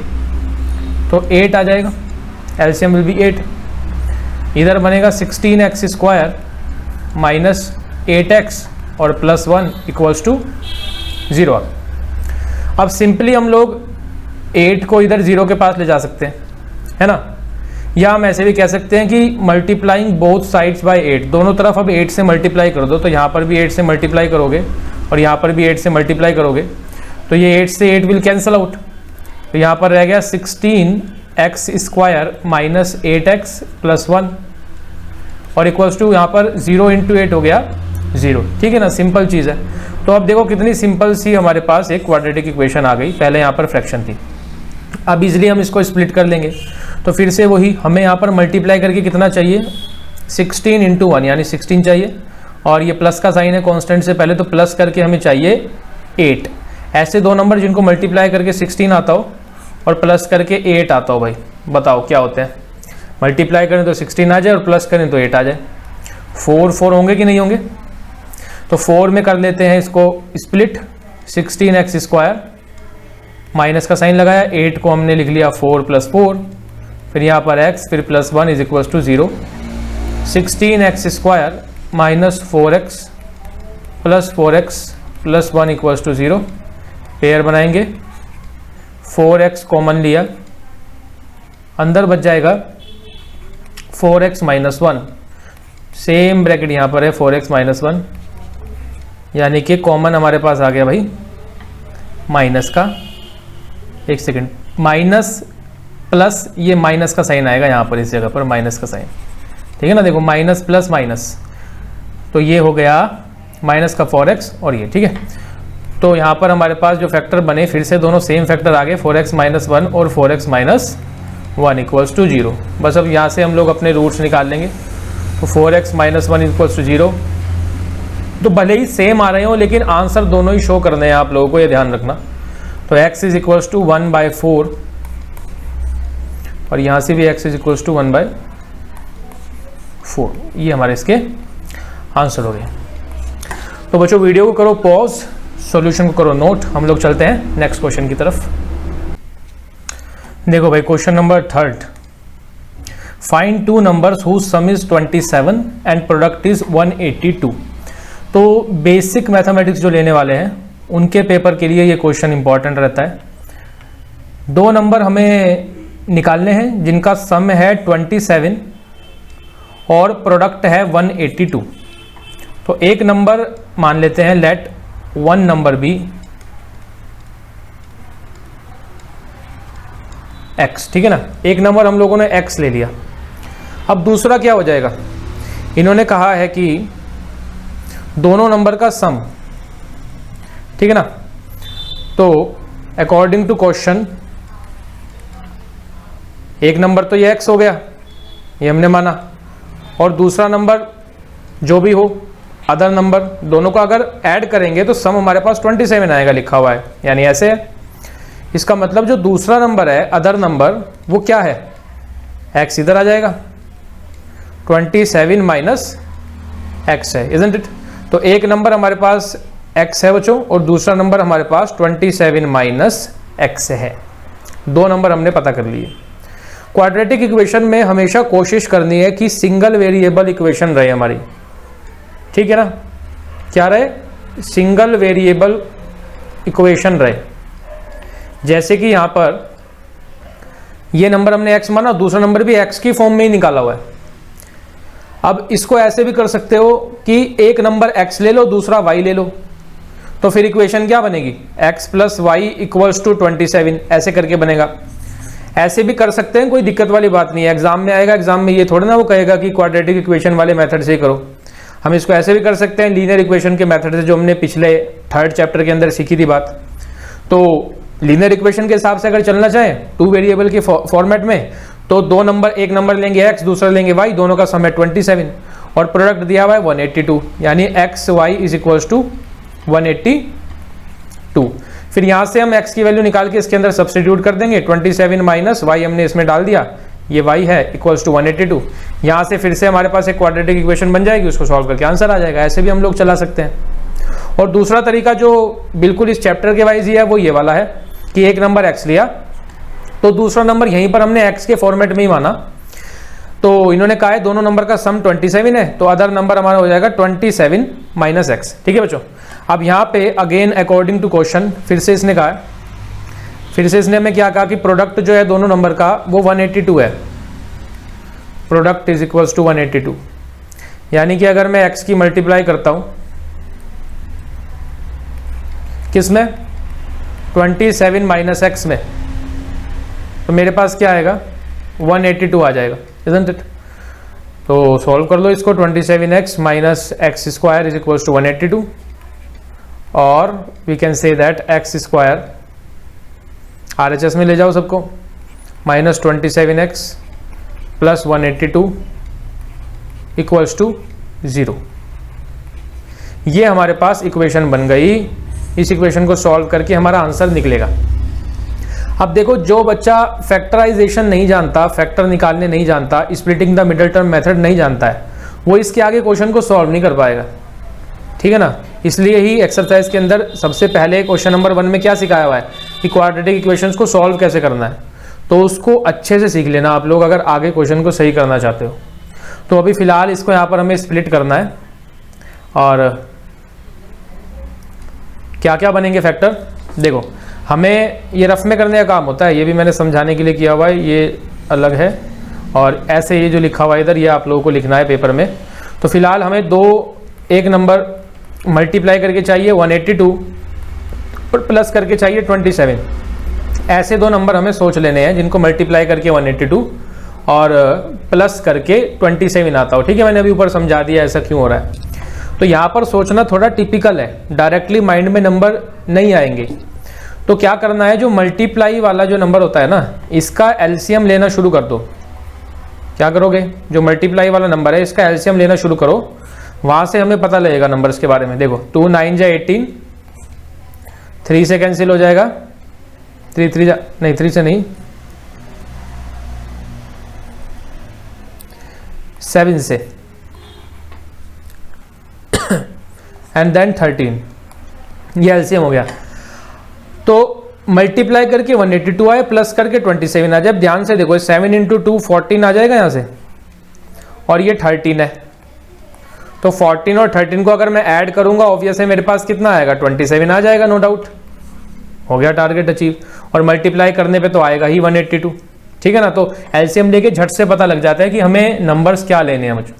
तो 8 आ जाएगा, एलसीएम विल बी 8। इधर बनेगा 16x² माइनस 8x और +1 इक्वल्स टू 0। अब सिंपली हम लोग 8 को इधर 0 के पास ले जा सकते हैं, है ना। या हम ऐसे भी कह सकते हैं कि मल्टीप्लाइंग बोथ साइड्स बाय 8, दोनों तरफ अब 8 से मल्टीप्लाई कर दो। तो यहाँ पर भी 8 से मल्टीप्लाई करोगे और यहाँ पर भी 8 से मल्टीप्लाई करोगे तो ये 8 से 8 विल कैंसिल आउट। तो यहाँ पर रह गया 16x² माइनस 8x +1 और इक्वल्स टू यहाँ पर 0 × 8 हो गया 0, ठीक है ना। सिंपल चीज़ है। तो अब देखो कितनी सिंपल सी हमारे पास एक क्वाड्रेटिक इक्वेशन आ गई। पहले यहाँ पर फ्रैक्शन थी, अब इजीली हम इसको स्प्लिट कर लेंगे। तो फिर से वही हमें यहाँ पर मल्टीप्लाई करके कितना चाहिए, 16 × 1 यानी 16 चाहिए। और ये प्लस का साइन है कांस्टेंट से पहले, तो प्लस करके हमें चाहिए 8। ऐसे दो नंबर जिनको मल्टीप्लाई करके 16 आता हो और प्लस करके 8 आता हो, भाई बताओ क्या होते हैं। मल्टीप्लाई करें तो 16 आ जाए और प्लस करें तो 8 आ जाए। 4 होंगे कि नहीं होंगे। तो 4 में कर लेते हैं इसको स्प्लिट, 16x² माइनस का साइन लगाया, 8 को हमने लिख लिया 4 + 4, फिर यहाँ पर x फिर +1 is equals to 0। 16x² minus 4x + 4x +1 equals to 0। Pair बनाएंगे, 4x कॉमन लिया, अंदर बच जाएगा 4x - 1, सेम ब्रैकेट यहाँ पर है 4x - 1, यानी कि कॉमन हमारे पास आ गया भाई माइनस का, एक सेकेंड, माइनस प्लस, ये माइनस का साइन आएगा यहाँ पर, इस जगह पर माइनस का साइन, ठीक है ना। देखो माइनस प्लस माइनस, तो ये हो गया माइनस का 4x और ये, ठीक है। तो यहाँ पर हमारे पास जो फैक्टर बने फिर से दोनों सेम फैक्टर आ गए, 4x - 1 और 4x - 1 इक्वल्स टू 0। बस अब यहाँ से हम लोग अपने रूट्स निकाल लेंगे। तो 4x - 1 इक्वल्स टू 0। तो भले ही सेम आ रहे हो लेकिन आंसर दोनों ही शो करने हैं आप लोगों को, ये ध्यान रखना। तो x इज इक्वल्स टू 1/4 और यहाँ से भी x इज इक्वल्स टू 1/4। ये हमारे इसके आंसर हो गए। तो बच्चों वीडियो को करो पॉज, सॉल्यूशन को करो नोट, हम लोग चलते हैं नेक्स्ट क्वेश्चन की तरफ। देखो भाई question number 3, find 2 numbers whose sum is 27 and product is 182। तो बेसिक मैथमेटिक्स जो लेने वाले हैं उनके पेपर के लिए ये क्वेश्चन इंपॉर्टेंट रहता है। 2 नंबर हमें निकालने हैं जिनका सम है 27 और प्रोडक्ट है 182। तो एक नंबर मान लेते हैं, लेट 1 नंबर बी x, ठीक है ना। एक नंबर हम लोगों ने x ले लिया। अब दूसरा क्या हो जाएगा, इन्होंने कहा है कि दोनों नंबर का सम, ठीक है ना। तो अकॉर्डिंग टू क्वेश्चन एक नंबर तो ये x हो गया, ये हमने माना, और दूसरा नंबर जो भी हो अदर नंबर, दोनों को अगर ऐड करेंगे तो सम हमारे पास 27 आएगा, लिखा हुआ है, यानी ऐसे है। इसका मतलब जो दूसरा नंबर है अदर नंबर वो क्या है, x इधर आ जाएगा, 27 माइनस x है, इजंट इट। तो एक नंबर हमारे पास x है बच्चों और दूसरा नंबर हमारे पास 27 माइनस x है। 2 नंबर हमने पता कर लिए। क्वाड्रेटिक इक्वेशन में हमेशा कोशिश करनी है कि सिंगल वेरिएबल इक्वेशन रहे हमारी, ठीक है ना। क्या रहे, सिंगल वेरिएबल इक्वेशन रहे। जैसे कि यहाँ पर ये नंबर हमने x माना, दूसरा नंबर भी x की फॉर्म में ही निकाला हुआ है। अब इसको ऐसे भी कर सकते हो कि एक नंबर x ले लो दूसरा y ले लो, तो फिर इक्वेशन क्या बनेगी, x + y इक्वल्स टू 27, ऐसे करके बनेगा। ऐसे भी कर सकते हैं, कोई दिक्कत वाली बात नहीं है। एग्जाम में आएगा, एग्जाम में ये थोड़ा ना वो कहेगा कि क्वाड्रेटिक इक्वेशन वाले मेथड से ही करो। हम इसको ऐसे भी कर सकते हैं लीनियर इक्वेशन के मेथड से, जो हमने पिछले 3rd चैप्टर के अंदर सीखी थी बात। तो लीनियर इक्वेशन के हिसाब से अगर चलना चाहें 2 वेरिएबल के फॉर्मेट में, तो 2 नंबर, एक नंबर लेंगे x दूसरा लेंगे y, दोनों का सम है 27 और प्रोडक्ट दिया हुआ है 182, यानी X Y is equals to 182। फिर यहाँ से हम x की वैल्यू निकाल के इसके अंदर सब्स्टिट्यूट कर देंगे, 27 माइनस y हमने इसमें डाल दिया, ये y है इक्वल्स टू 182। यहाँ से फिर से हमारे पास एक क्वाड्रेटिक इक्वेशन बन जाएगी, उसको सॉल्व करके आंसर आ जाएगा। ऐसे भी हम लोग चला सकते हैं। और दूसरा तरीका जो बिल्कुल इस चैप्टर के वाइज ही है वो ये वाला है कि एक नंबर x लिया तो दूसरा नंबर यहीं पर हमने x के फॉर्मेट में ही माना। तो इन्होंने कहा है दोनों नंबर का सम 27 है, तो अदर नंबर हमारा हो जाएगा 27 माइनस एक्स। ठीक है बच्चों। अब यहाँ पे अगेन अकॉर्डिंग टू क्वेश्चन फिर से इसने कहा, फिर से इसने हमें क्या कहा कि प्रोडक्ट जो है दोनों नंबर का वो 182 है, प्रोडक्ट इज इक्वल्स टू 182। यानी कि अगर मैं x की मल्टीप्लाई करता हूँ किस में, 27 माइनस एक्स में, तो मेरे पास क्या आएगा 182 आ जाएगा, isn't it? तो सॉल्व कर लो इसको, 27x minus X square is equals to 182 और we can say that X square RHS में ले जाओ सबको, minus 27x plus 182 equals to 0। ये हमारे पास इक्वेशन बन गई। इस इक्वेशन को सॉल्व करके हमारा आंसर निकलेगा। अब देखो, जो बच्चा फैक्टराइजेशन नहीं जानता, फैक्टर निकालने नहीं जानता, splitting the middle term method नहीं जानता है, वो इसके आगे क्वेश्चन को सॉल्व नहीं कर पाएगा। ठीक है ना। इसलिए ही एक्सरसाइज के अंदर सबसे पहले क्वेश्चन नंबर 1 में क्या सिखाया हुआ है कि क्वाड्रेटिक इक्वेशंस को सॉल्व कैसे करना है। तो उसको अच्छे से सीख लेना आप लोग अगर आगे क्वेश्चन को सही करना चाहते हो। तो अभी फिलहाल इसको यहाँ पर हमें स्प्लिट करना है और क्या क्या बनेंगे फैक्टर। देखो, हमें ये रफ में करने का काम होता है, ये भी मैंने समझाने के लिए किया हुआ है, ये अलग है और ऐसे ये जो लिखा हुआ है इधर, ये आप लोगों को लिखना है पेपर में। तो फिलहाल हमें एक नंबर मल्टीप्लाई करके चाहिए 182 और प्लस करके चाहिए 27। ऐसे दो नंबर हमें सोच लेने हैं जिनको मल्टीप्लाई करके 182 और प्लस करके 27 आता हो। ठीक है, मैंने अभी ऊपर समझा दिया ऐसा क्यों हो रहा है। तो यहाँ पर सोचना थोड़ा टिपिकल है, डायरेक्टली माइंड में नंबर नहीं आएंगे। तो क्या करना है, जो मल्टीप्लाई वाला जो नंबर होता है ना, इसका एलसीएम लेना शुरू कर दो। क्या करोगे, जो मल्टीप्लाई वाला नंबर है इसका एलसीएम लेना शुरू करो, वहां से हमें पता लगेगा नंबर्स के बारे में। देखो 2 9 जा 18, 3 से कैंसिल हो जाएगा, 3 3 जा नहीं, 3 से नहीं, 7 से, एंड देन 13, ये एलसीएम हो गया। तो मल्टीप्लाई करके 182 आए, प्लस करके 27 आ जाए। ध्यान से देखो, 7 इंटू 2 14 आ जाएगा यहाँ से, और ये 13 है। तो 14 और 13 को अगर मैं ऐड करूंगा ऑब्वियस है मेरे पास कितना आएगा, 27 आ जाएगा, नो डाउट। हो गया टारगेट अचीव। और मल्टीप्लाई करने पे तो आएगा ही 182। ठीक है ना। तो एलसीएम लेके झट से पता लग जाता है कि हमें नंबर्स क्या लेने हैं मुझे।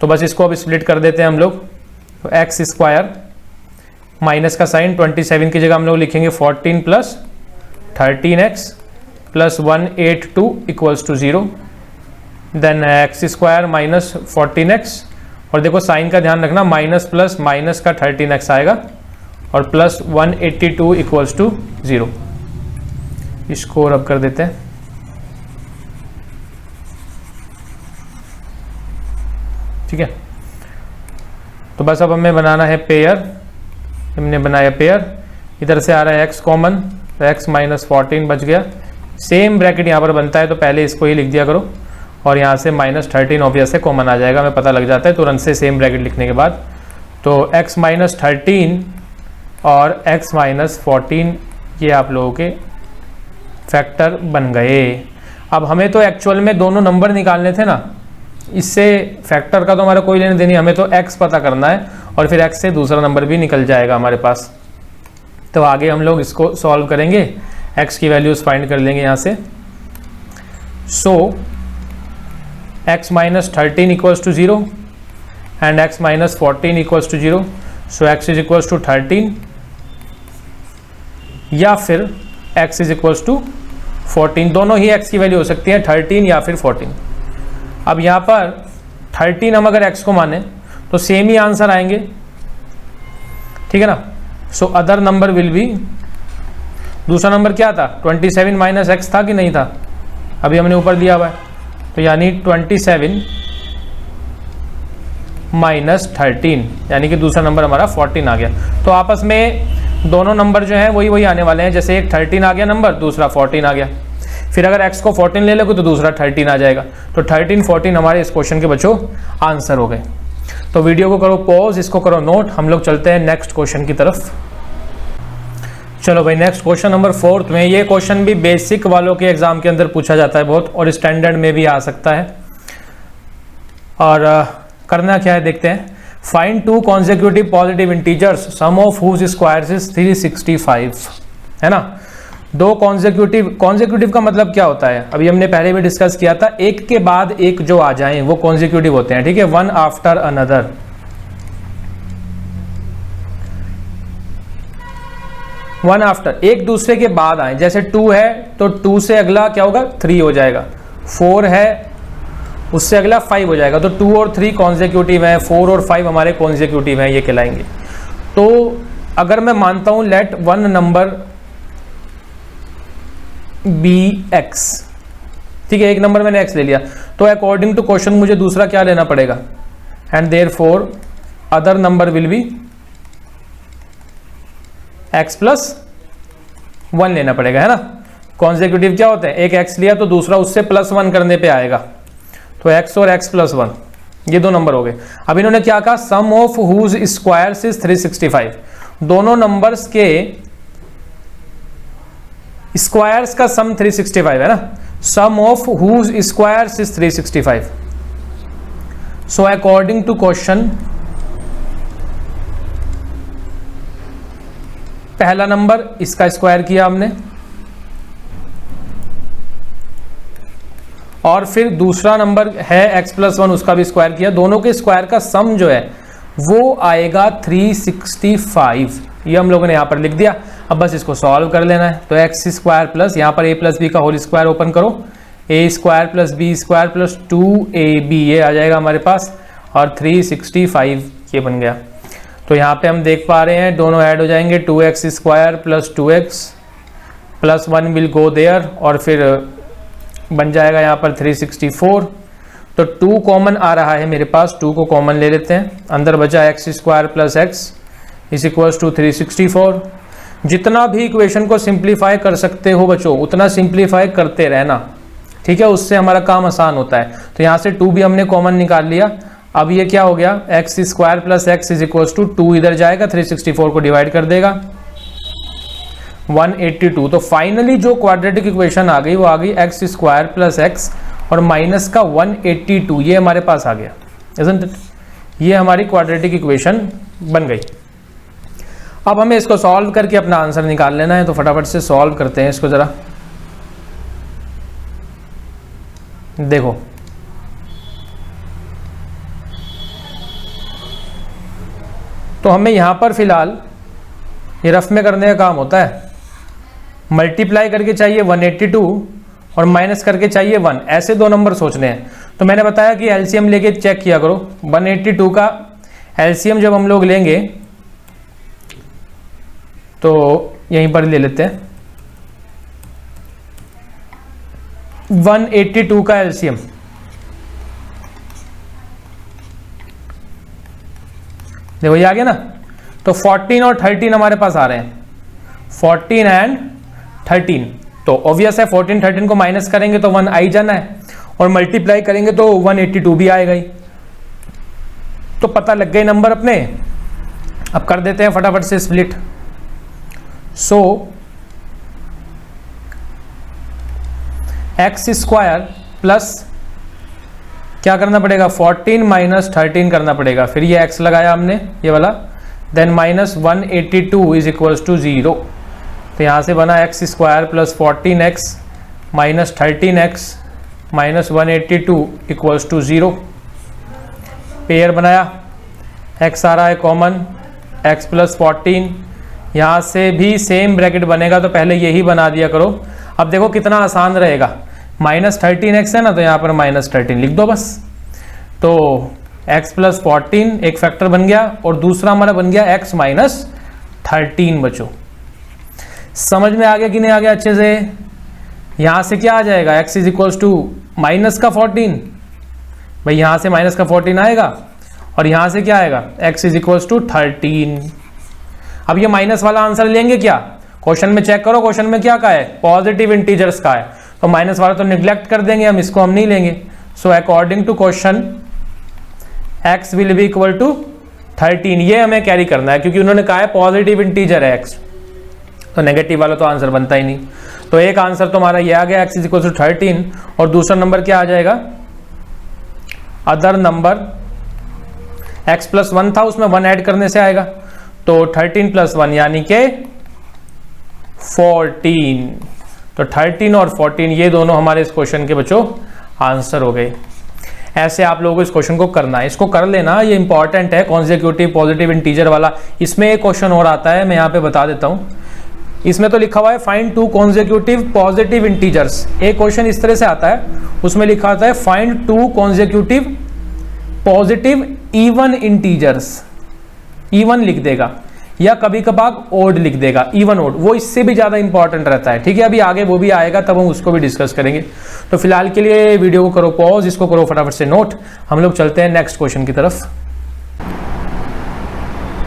तो बस इसको अब स्प्लिट कर देते हैं हम लोग। तो एक्स स्क्वायर माइनस का साइन, 27 की जगह हम लोग लिखेंगे 14 plus 13x plus 182 equals to 0। Then X square minus 14x, और देखो साइन का ध्यान रखना, माइनस प्लस माइनस का 13x आएगा और प्लस 182 इक्वल्स टू 0। इसको रब कर देते हैं। ठीक है। तो बस अब हमें बनाना है पेयर। हमने बनाया पेयर, इधर से आ रहा है x कॉमन, तो x माइनस 14 बच गया। सेम ब्रैकेट यहाँ पर बनता है, तो पहले इसको ही लिख दिया करो, और यहाँ से माइनस 13 ऑब्वियस है कॉमन आ जाएगा, हमें पता लग जाता है तुरंत से सेम ब्रैकेट लिखने के बाद। तो x माइनस 13 और x माइनस 14 ये आप लोगों के फैक्टर बन गए। अब हमें तो एक्चुअल में दोनों नंबर निकालने थे ना, इससे फैक्टर का तो हमारा कोई लेने देनी, हमें तो x पता करना है और फिर x से दूसरा नंबर भी निकल जाएगा हमारे पास। तो आगे हम लोग इसको सॉल्व करेंगे, x की वैल्यूज फाइंड कर लेंगे यहाँ से। सो x minus 13 equals to 0 and x minus 14 equals to 0. So x is equals to 13 या फिर x is equals to 14, दोनों ही x की वैल्यू हो सकती है, 13 या फिर 14। अब यहाँ पर 13 हम अगर x को माने तो सेम ही आंसर आएंगे। ठीक है ना। So other number will be, दूसरा नंबर क्या था, 27 माइनस एक्स था कि नहीं था, अभी हमने ऊपर दिया हुआ है। तो यानी 27 -13, यानी कि दूसरा नंबर हमारा 14 आ गया। तो आपस में दोनों नंबर जो हैं वही आने वाले हैं, जैसे एक 13 आ गया नंबर, दूसरा 14 आ गया। फिर अगर x को 14 ले लोगे तो दूसरा 13 आ जाएगा। तो 13, 14 हमारे इस क्वेश्चन के बच्चों आंसर हो गए। तो वीडियो को करो पॉज, इसको करो नोट, हम लोग चलते हैं नेक्स्ट क्वेश्चन की तरफ। चलो भाई, नेक्स्ट क्वेश्चन नंबर 4 में। ये क्वेश्चन भी बेसिक वालों के एग्जाम के अंदर पूछा जाता है बहुत, और स्टैंडर्ड में भी आ सकता है। और करना क्या है देखते हैं। Find 2 consecutive positive integers sum of whose squares is 365, है ना। 2 कॉन्सेक्यूटिव का मतलब क्या होता है, अभी हमने पहले भी डिस्कस किया था, एक के बाद एक जो आ जाएं वो कॉन्सेक्यूटिव होते हैं, ठीक है, one after another. One after, एक दूसरे के बाद आए, जैसे 2 है तो 2 से अगला क्या होगा, 3 हो जाएगा। 4 है, उससे अगला 5 हो जाएगा। तो 2 और 3 कॉन्सेक्यूटिव है, 4 और 5 हमारे कॉन्सेक्यूटिव हैं, ये कहलाएंगे। तो अगर मैं मानता हूं let one number be X, ठीक है, एक नंबर मैंने x ले लिया, तो अकॉर्डिंग टू क्वेश्चन मुझे दूसरा क्या लेना पड़ेगा, and therefore other number will be x + 1 लेना पड़ेगा, है ना। कॉन्सेक्यूटिव क्या होते हैं, एक x लिया तो दूसरा उससे +1 करने पे आएगा, तो x और x + 1, ये 2 नंबर हो गए। अब इन्होंने क्या कहा, सम ऑफ हुज स्क्वायर्स इज 365, दोनों नंबर्स के स्क्वायर्स का सम 365 है ना। Sum of whose squares is 365। So according to question, पहला नंबर इसका स्क्वायर किया हमने, और फिर दूसरा नंबर है x + 1, उसका भी स्क्वायर किया। दोनों के स्क्वायर का सम जो है वो आएगा 365। ये हम लोगों ने यहाँ पर लिख दिया। अब बस इसको सॉल्व कर लेना है। तो x² प्लस, यहाँ पर a + b का होल स्क्वायर ओपन करो, a² + b² + 2ab, ये आ जाएगा हमारे पास, और 365 ये बन गया। तो यहाँ पे हम देख पा रहे हैं दोनों ऐड हो जाएंगे, 2x² + 2x + 1 will go there, और फिर बन जाएगा यहाँ पर 364। तो 2 कॉमन आ रहा है मेरे पास, 2 को कॉमन ले लेते हैं, अंदर बचा x² + x = 364। जितना भी इक्वेशन को सिंप्लीफाई कर सकते हो बच्चों, उतना सिंप्लीफाई करते रहना, ठीक है, उससे हमारा काम आसान होता है। तो यहाँ से 2 भी हमने कॉमन निकाल लिया। अब ये क्या हो गया, x² + x = 2, इधर जाएगा 364 को डिवाइड कर देगा, 182। तो फाइनली जो क्वाड्रेटिक इक्वेशन आ गई वो आ गई x² + x और माइनस का 182, ये हमारे पास आ गया, isn't it? ये हमारी क्वाड्रेटिक इक्वेशन बन गई। अब हमें इसको सॉल्व करके अपना आंसर निकाल लेना है। तो फटाफट से सॉल्व करते हैं इसको जरा। देखो, तो हमें यहां पर फिलहाल ये रफ में करने का काम होता है। मल्टीप्लाई करके चाहिए 182 और माइनस करके चाहिए 1, ऐसे 2 नंबर सोचने हैं। तो मैंने बताया कि एलसीएम लेके चेक किया करो। 182 का एलसीएम जब हम लोग लेंगे तो यहीं पर ले लेते हैं, 182 का एलसीएम, देखो ये आ गया ना। तो 14 और 13 हमारे पास आ रहे हैं, 14 एंड 13। तो ऑब्वियस है 14 13 को माइनस करेंगे तो 1 आ ही जाना है, और मल्टीप्लाई करेंगे तो 182 भी आएगा ही। तो पता लग गए नंबर अपने। अब कर देते हैं फटाफट से स्प्लिट। सो x² प्लस क्या करना पड़ेगा, 14 माइनस 13 करना पड़ेगा, फिर ये x लगाया हमने ये वाला, देन माइनस 182 = 0। तो यहाँ से बना x² + 14x minus 13x minus 182 = 0। Pair बनाया, x आ रहा है कॉमन, x + 14, यहाँ से भी सेम ब्रैकेट बनेगा, तो पहले यही बना दिया करो। अब देखो कितना आसान रहेगा, माइनस 13x है ना, तो यहाँ पर माइनस 13 लिख दो बस। तो x + 14 एक फैक्टर बन गया, और दूसरा हमारा बन गया x - 13। बच्चों समझ में आ गया कि नहीं आ गया अच्छे से? यहाँ से क्या आ जाएगा, x = माइनस का 14, भाई यहाँ से माइनस का 14 आएगा, और यहाँ से क्या आएगा x इज इक्वल्स टू 13। अब ये माइनस वाला आंसर लेंगे क्या, क्वेश्चन में चेक करो, क्वेश्चन में क्या का है, पॉजिटिव इंटीजर्स का है, तो माइनस वाला तो निग्लेक्ट कर देंगे हम, इसको हम नहीं लेंगे। So according to question x will be equal to 13, ये हमें कैरी करना है क्योंकि उन्होंने कहा है पॉजिटिव इंटीजर है x, तो नेगेटिव वाला तो आंसर बनता ही नहीं। तो एक आंसर तो हमारा ये आ गया x इज इक्वल टू 13, और दूसरा नंबर क्या आ जाएगा, अदर नंबर x प्लस 1 था, उसमें 1 ऐड करने से आएगा, तो 13 प्लस 1 यानी के 14। तो 13 और 14 ये दोनों हमारे इस क्वेश्चन के बच्चों आंसर हो गए। ऐसे आप लोगों को इस क्वेश्चन को करना है, इसको कर लेना, ये इंपॉर्टेंट है, कॉन्सेक्यूटिव पॉजिटिव इंटीजर वाला। इसमें एक क्वेश्चन और आता है, मैं यहाँ पे बता देता हूँ। इसमें तो लिखा हुआ है फाइंड 2 कॉन्सेक्यूटिव पॉजिटिव इंटीजर्स, एक क्वेश्चन इस तरह से आता है, उसमें लिखा होता है find 2 consecutive positive even integers, even लिख देगा या कभी कभार ओड लिख देगा, इवन ओड, वो इससे भी ज्यादा इंपॉर्टेंट रहता है। ठीक है, अभी आगे वो भी आएगा, तब हम उसको भी डिस्कस करेंगे। तो फिलहाल के लिए वीडियो को करो पॉज, इसको करो फटाफट से नोट, हम लोग चलते हैं नेक्स्ट क्वेश्चन की तरफ।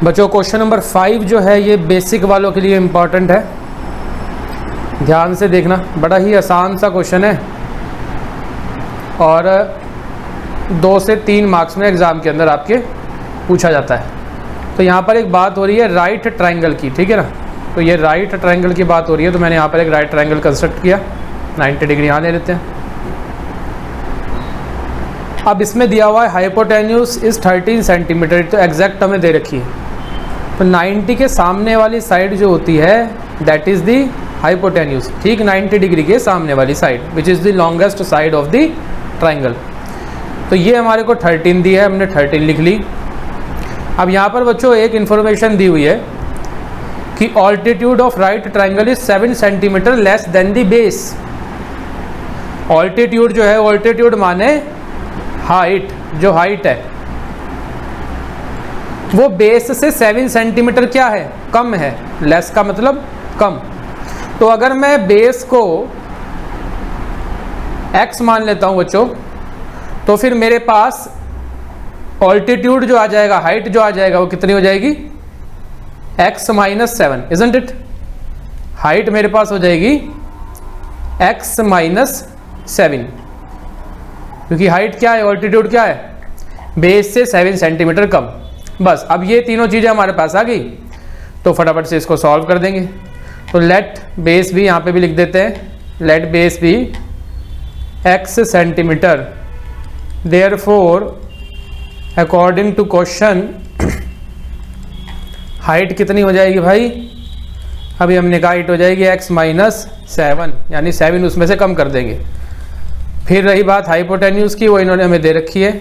बच्चों क्वेश्चन नंबर 5 जो है ये बेसिक वालों के लिए इंपॉर्टेंट है, ध्यान से देखना, बड़ा ही आसान सा क्वेश्चन है और 2 से 3 मार्क्स में एग्जाम के अंदर आपके पूछा जाता है। तो यहाँ पर एक बात हो रही है राइट ट्रायंगल की, ठीक है ना, तो ये राइट ट्रायंगल की बात हो रही है, तो मैंने यहाँ पर एक राइट ट्रायंगल कंस्ट्रक्ट किया, 90 डिग्री यहाँ ले लेते हैं। अब इसमें दिया हुआ है हाइपोटेन्यूज इज 13 सेंटीमीटर, तो एग्जैक्ट हमें दे रखी है, तो 90 के सामने वाली साइड जो होती है दैट इज दी हाइपोटेन्यूज, ठीक 90 डिग्री के सामने वाली side which is the longest side of the triangle. तो ये हमारे को 13 दी है, हमने 13 लिख ली। अब यहाँ पर बच्चों एक इन्फॉर्मेशन दी हुई है कि altitude of right triangle is 7 centimetre less than the base. Altitude जो है, ऑल्टीट्यूड माने हाइट, जो हाइट है वो बेस से 7 सेंटीमीटर क्या है, कम है, लेस का मतलब कम। तो अगर मैं बेस को x मान लेता हूं बच्चों, तो फिर मेरे पास ऑल्टीट्यूड जो आ जाएगा, हाइट जो आ जाएगा वो कितनी हो जाएगी, x minus 7, isn't it. Height मेरे पास हो जाएगी x माइनस 7, क्योंकि हाइट क्या है, ऑल्टीट्यूड क्या है, बेस से 7 सेंटीमीटर कम। बस अब ये तीनों चीज़ें हमारे पास आ गई, तो फटाफट से इसको सॉल्व कर देंगे। तो लेट बेस भी यहाँ पे भी लिख देते हैं, लेट बेस भी x centimetre, therefore according to question height कितनी हो जाएगी भाई, अभी हमने कहा हाइट हो जाएगी x माइनस 7, यानी 7 उसमें से कम कर देंगे। फिर रही बात हाइपोटेन्यूज की, वो इन्होंने हमें दे रखी है,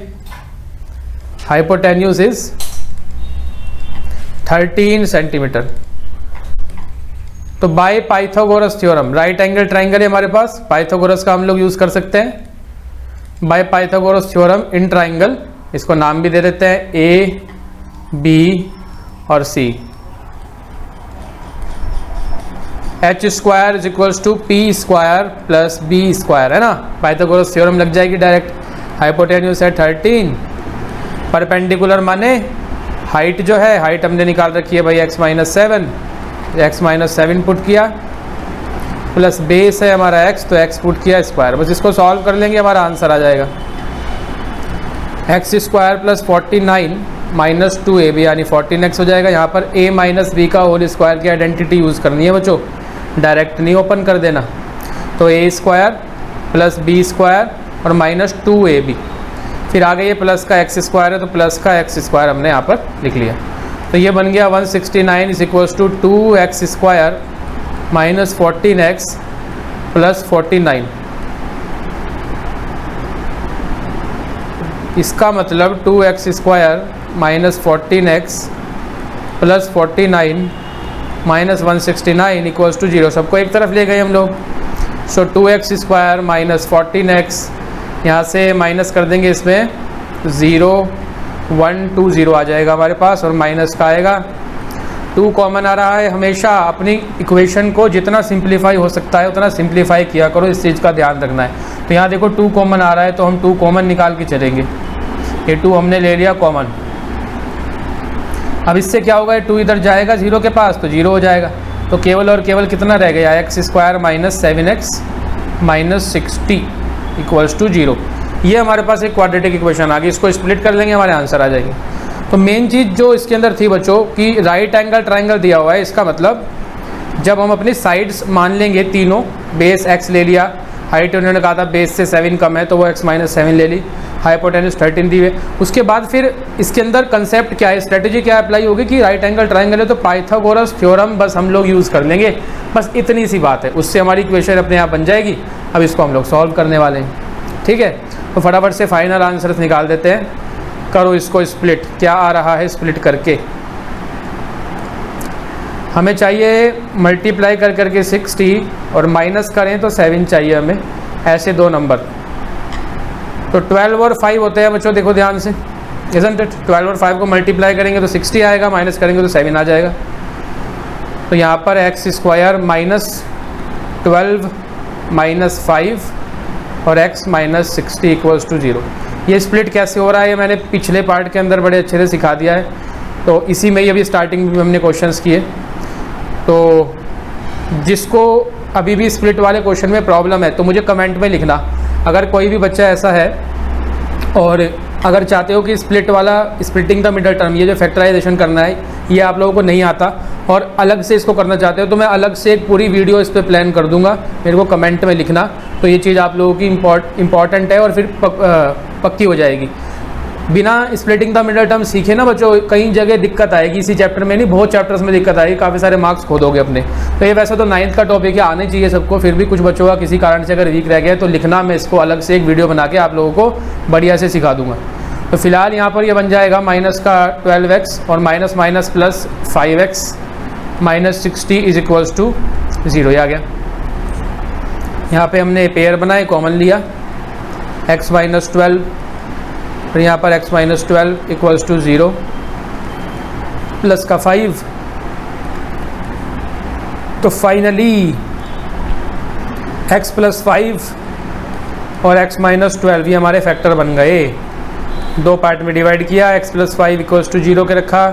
हाइपोटेन्यूज इज 13 सेंटीमीटर। तो bye Pythagoras theorem, right angle triangle है हमारे पास, पाइथागोरस का हम लोग यूज कर सकते हैं। By Pythagoras theorem in triangle, इसको नाम भी दे देते हैं ए, बी और c. H square is equals to p square plus B square, है ना, पाइथागोरस थ्योरम लग जाएगी डायरेक्ट। हाइपोटेन्यूज है 13, परपेंडिकुलर माने हाइट जो है, हाइट हमने निकाल रखी है भाई x minus 7, x minus 7 put किया, प्लस बेस है हमारा x, तो x पुट किया स्क्वायर। बस इसको सॉल्व कर लेंगे, हमारा आंसर आ जाएगा x square plus 49 minus 2ab, यानी 14x हो जाएगा। यहाँ पर a माइनस बी का होल स्क्वायर की आइडेंटिटी यूज़ करनी है बच्चों, डायरेक्ट नहीं ओपन कर देना। तो a square plus B square और माइनस 2ab, फिर आगे ये प्लस का x स्क्वायर है, तो प्लस का x स्क्वायर हमने यहाँ पर लिख लिया। तो ये बन गया 169 is equals to 2x square minus 14x plus 49। इसका मतलब 2x square minus 14x plus 49 minus 169 equals to 0। सबको एक तरफ ले गए हम लोग। सो 2x स्क्वायर माइनस 14x, यहाँ से माइनस कर देंगे, इसमें 0 1 2 0 आ जाएगा हमारे पास, और माइनस का आएगा 2 कॉमन आ रहा है। हमेशा अपनी इक्वेशन को जितना सिंप्लीफाई हो सकता है उतना सिंप्लीफाई किया करो, इस चीज़ का ध्यान रखना है। तो यहाँ देखो 2 कॉमन आ रहा है, तो हम 2 कॉमन निकाल के चलेंगे। ये 2 हमने ले लिया कॉमन, अब इससे क्या होगा, 2 इधर जाएगा 0 के पास तो 0 हो जाएगा, तो केवल और केवल कितना रह गया, x² minus 7x minus 60 equals to 0। ये हमारे पास एक क्वाड्रेटिक इक्वेशन आ गई, इसको स्प्लिट कर लेंगे हमारे आंसर आ जाएगी। तो मेन चीज़ जो इसके अंदर थी बच्चों कि राइट एंगल ट्राइंगल दिया हुआ है, इसका मतलब जब हम अपनी साइड्स मान लेंगे तीनों, बेस x ले लिया, हाइट उन्होंने कहा था बेस से 7 कम है तो वो x माइनस 7 ले ली, हाइपोटेन्यूज 13 दी हुई। उसके बाद फिर इसके अंदर कंसेप्ट क्या है, स्ट्रेटजी क्या अप्लाई होगी कि राइट एंगल ट्राइंगल है तो पाइथागोरस थ्योरम बस हम लोग यूज़ कर लेंगे, बस इतनी सी बात है, उससे हमारी इक्वेशन अपने आप बन जाएगी। अब इसको हम लोग सॉल्व करने वाले हैं, ठीक है। तो फटाफट से फाइनल आंसर निकाल देते हैं, करो इसको स्प्लिट, क्या आ रहा है स्प्लिट करके। हमें चाहिए मल्टीप्लाई कर करके 60 और माइनस करें तो 7 चाहिए हमें, ऐसे दो नंबर। तो 12 और 5 होते हैं बच्चों, देखो ध्यान से, इज़न्ट इट। 12 और 5 को मल्टीप्लाई करेंगे तो 60 आएगा, माइनस करेंगे तो 7 आ जाएगा। तो यहाँ पर x² माइनस 12 माइनस 5 और x माइनस 60 इक्वल्स टू 0। ये स्प्लिट कैसे हो रहा है ये मैंने पिछले पार्ट के अंदर बड़े अच्छे से सिखा दिया है, तो इसी में ही अभी स्टार्टिंग में हमने क्वेश्चंस किए। तो जिसको अभी भी स्प्लिट वाले क्वेश्चन में प्रॉब्लम है तो मुझे कमेंट में लिखना, अगर कोई भी बच्चा ऐसा है और अगर चाहते हो कि स्प्लिट वाला स्प्लिटिंग द मिडल टर्म, ये जो फैक्टराइजेशन करना है ये आप लोगों को नहीं आता और अलग से इसको करना चाहते हो तो मैं अलग से एक पूरी वीडियो इस पर प्लान कर दूंगा, मेरे को कमेंट में लिखना। तो ये चीज़ आप लोगों की इम्पॉर्टेंट है और फिर पक्की हो जाएगी। बिना स्प्लिटिंग द मिडल टर्म सीखे ना बच्चों कई जगह दिक्कत आएगी, इसी चैप्टर में नहीं बहुत चैप्टर्स में दिक्कत आएगी, काफ़ी सारे मार्क्स खो दोगे अपने। तो ये वैसे तो 9th का टॉपिक है, आने चाहिए सबको, फिर भी कुछ बच्चों का किसी कारण से अगर वीक रह गया तो लिखना, मैं इसको अलग से एक वीडियो बना के आप लोगों को बढ़िया से सिखा दूंगा। तो फिलहाल यहाँ पर ये बन जाएगा माइनस का 12x और minus minus plus 5x minus 60 is equals to 0। ये आ गया। यहाँ पे हमने पेयर बनाए, कॉमन लिया x माइनस 12, फिर यहाँ पर x minus 12 equals to 0 plus का 5। तो फाइनली x प्लस 5 और x माइनस 12 ये हमारे फैक्टर बन गए। दो पार्ट में डिवाइड किया, x प्लस 5 इक्वल्स टू 0 के रखा,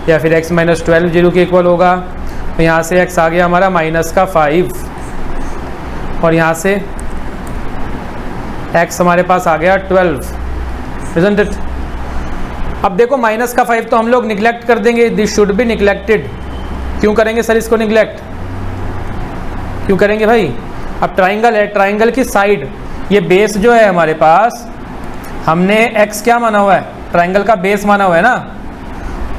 या फिर x माइनस 12 0 के इक्वल होगा। तो यहाँ से x आ गया हमारा माइनस का 5 और यहाँ से x हमारे पास आ गया 12, isn't it? अब देखो माइनस का 5 तो हम लोग निगलेक्ट कर देंगे, दिस शुड बी निगलेक्टेड। क्यों करेंगे सर इसको निगलेक्ट, क्यों करेंगे भाई? अब ट्राइंगल है, ट्राइंगल की साइड, ये बेस जो है हमारे पास, हमने x क्या माना हुआ है, ट्राइंगल का बेस माना हुआ है ना,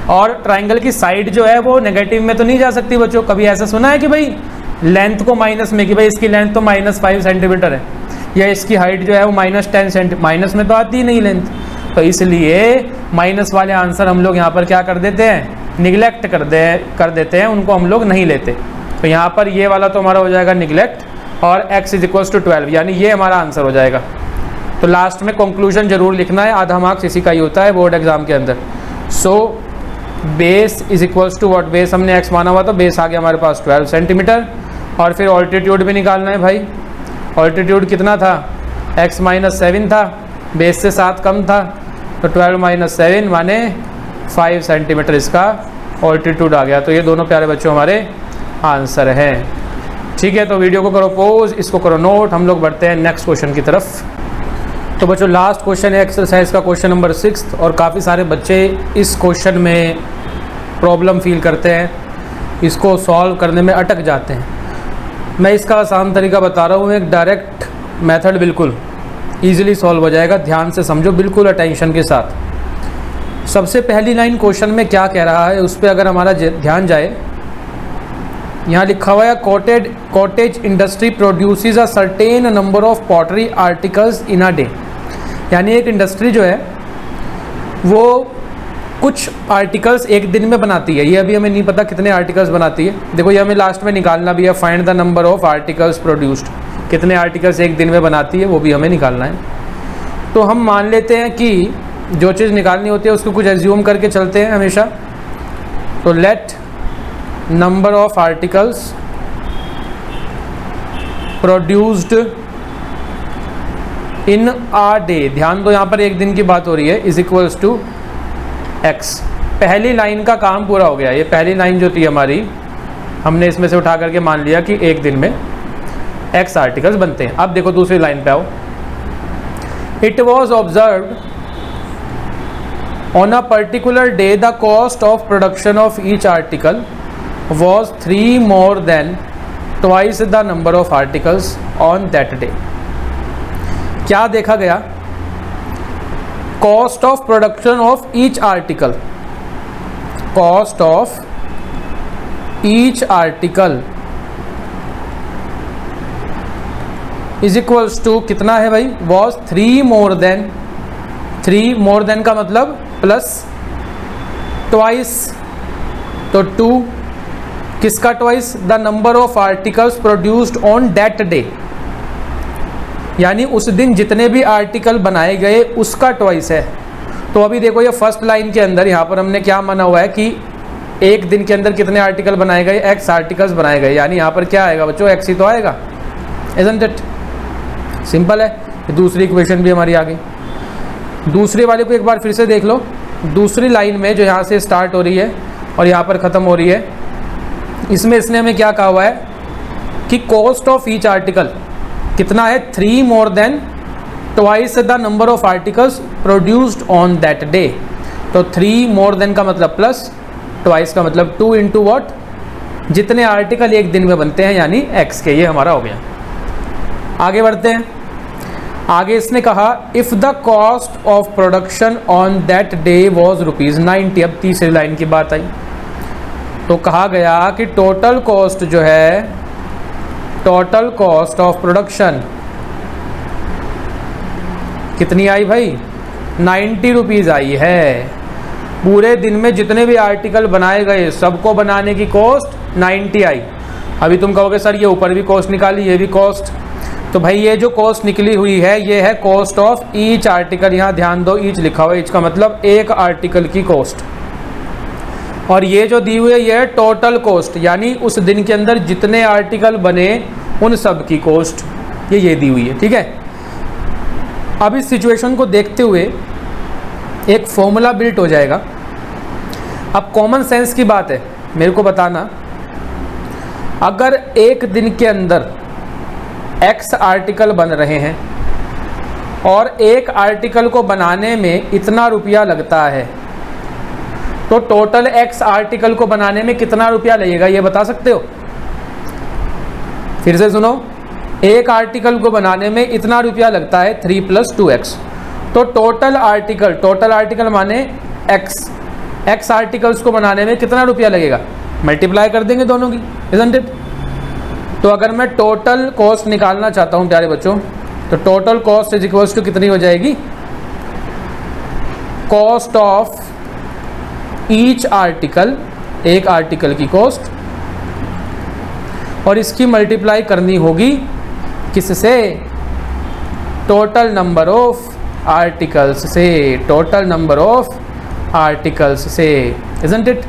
और ट्राइंगल की साइड जो है वो नेगेटिव में तो नहीं जा सकती बच्चों। कभी ऐसा सुना है कि भाई लेंथ को माइनस में, कि भाई इसकी लेंथ तो माइनस 5 सेंटीमीटर है या इसकी हाइट जो है वो माइनस 10 सेंटीमीटर, माइनस में तो आती ही नहीं लेंथ। तो इसलिए माइनस वाले आंसर हम लोग यहाँ पर क्या कर देते हैं, निगलेक्ट कर देते हैं, उनको हम लोग नहीं लेते। तो यहाँ पर ये वाला तो हमारा हो जाएगा निगलेक्ट और x इज इक्वल्स टू 12, यानी ये हमारा आंसर हो जाएगा। तो लास्ट में कंक्लूजन जरूर लिखना है, आधा मार्क्स इसी का ही होता है बोर्ड एग्जाम के अंदर। So base is equals to what, base हमने x माना हुआ तो बेस आ गया हमारे पास 12 सेंटीमीटर, और फिर ऑल्टीट्यूड भी निकालना है भाई। ऑल्टीट्यूड कितना था, x माइनस 7 था, बेस से 7 कम था, तो 12 माइनस 7 माने 5 सेंटीमीटर इसका ऑल्टीट्यूड आ गया। तो ये दोनों प्यारे बच्चों हमारे आंसर हैं। ठीक है, तो वीडियो को करो पॉज, इसको करो नोट, हम लोग बढ़ते हैं नेक्स्ट क्वेश्चन की तरफ। तो बच्चों लास्ट क्वेश्चन है एक्सरसाइज का क्वेश्चन नंबर 6, और काफ़ी सारे बच्चे इस क्वेश्चन में प्रॉब्लम फील करते हैं, इसको सॉल्व करने में अटक जाते हैं। मैं इसका आसान तरीका बता रहा हूँ, एक डायरेक्ट मेथड, बिल्कुल ईजिली सॉल्व हो जाएगा। ध्यान से समझो, बिल्कुल अटेंशन के साथ। सबसे पहली लाइन क्वेश्चन में क्या कह रहा है उस पर अगर हमारा ध्यान जाए, यहाँ लिखा हुआ है cottage industry produces a certain number of pottery articles in a day. यानी एक इंडस्ट्री जो है वो कुछ आर्टिकल्स एक दिन में बनाती है। ये अभी हमें नहीं पता कितने आर्टिकल्स बनाती है, देखो ये हमें लास्ट में निकालना भी है, find the number of articles produced, कितने आर्टिकल्स एक दिन में बनाती है वो भी हमें निकालना है। तो हम मान लेते हैं कि जो चीज़ निकालनी होती है उसको कुछ एज्यूम करके चलते हैं हमेशा। तो let number of articles produced in a day, ध्यान दो यहाँ पर एक दिन की बात हो रही है, इज इक्वल्स टू x। पहली लाइन का काम पूरा हो गया। ये पहली लाइन जो थी हमारी, हमने इसमें से उठा करके मान लिया कि एक दिन में x आर्टिकल्स बनते हैं। अब देखो दूसरी लाइन पे आओ। It was observed on a particular day the cost of production of each article was 3 more than twice the number of articles on that day। क्या देखा गया? Cost of production of each article, cost of each article is equals to कितना है भाई? Was 3 more than, 3 more than का मतलब plus twice, तो 2 किसका twice? The number of articles produced on that day, यानी उस दिन जितने भी आर्टिकल बनाए गए उसका ट्वाइस है। तो अभी देखो ये फर्स्ट लाइन के अंदर यहाँ पर हमने क्या माना हुआ है कि एक दिन के अंदर कितने आर्टिकल बनाए गए? x आर्टिकल्स बनाए गए, यानी यहाँ पर क्या आएगा बच्चों? x ही तो आएगा, इजंट इट? सिंपल है। दूसरी इक्वेशन भी हमारी आ गई। दूसरी वाले को एक बार फिर से देख लो। दूसरी लाइन में जो यहाँ से स्टार्ट हो रही है और यहाँ पर ख़त्म हो रही है, इसमें इसने हमें क्या कहा हुआ है कि कॉस्ट ऑफ ईच आर्टिकल कितना है? 3 more than twice the number of articles produced on that day. तो 3 more than का मतलब प्लस, ट्वाइस का मतलब 2 into what? जितने आर्टिकल एक दिन में बनते हैं यानी x के। ये हमारा हो गया। आगे बढ़ते हैं। आगे इसने कहा if the cost of production on that day was ₹90। अब तीसरी लाइन की बात आई तो कहा गया कि टोटल कॉस्ट जो है, टोटल कॉस्ट ऑफ प्रोडक्शन कितनी आई भाई? 90 रुपीज़ आई है। पूरे दिन में जितने भी आर्टिकल बनाए गए सबको बनाने की कॉस्ट 90 आई। अभी तुम कहोगे सर ये ऊपर भी कॉस्ट निकाली, ये भी कॉस्ट, तो भाई ये जो कॉस्ट निकली हुई है ये है कॉस्ट ऑफ ईच आर्टिकल। यहाँ ध्यान दो, ईच लिखा हुआ है, ईच का मतलब एक आर्टिकल की कॉस्ट। और ये जो दी हुई है ये है टोटल कॉस्ट, यानी उस दिन के अंदर जितने आर्टिकल बने उन सब की कॉस्ट, ये दी हुई है। ठीक है। अब इस सिचुएशन को देखते हुए एक फॉर्मूला बिल्ट हो जाएगा। अब कॉमन सेंस की बात है, मेरे को बताना, अगर एक दिन के अंदर x आर्टिकल बन रहे हैं और एक आर्टिकल को बनाने में इतना रुपया लगता है, तो टोटल x आर्टिकल को बनाने में कितना रुपया लगेगा ये बता सकते हो? फिर से सुनो, एक आर्टिकल को बनाने में इतना रुपया लगता है 3 + 2x। तो टोटल आर्टिकल माने x आर्टिकल्स को बनाने में कितना रुपया लगेगा? मल्टीप्लाई कर देंगे दोनों की, इजंट इट? तो अगर मैं टोटल कॉस्ट निकालना चाहता हूं प्यारे बच्चों, तो total cost is equals to कितनी हो जाएगी? कॉस्ट ऑफ ईच आर्टिकल, एक आर्टिकल की कॉस्ट, और इसकी मल्टीप्लाई करनी होगी किससे? टोटल नंबर ऑफ आर्टिकल्स से, टोटल नंबर ऑफ आर्टिकल्स से, इजंट इट?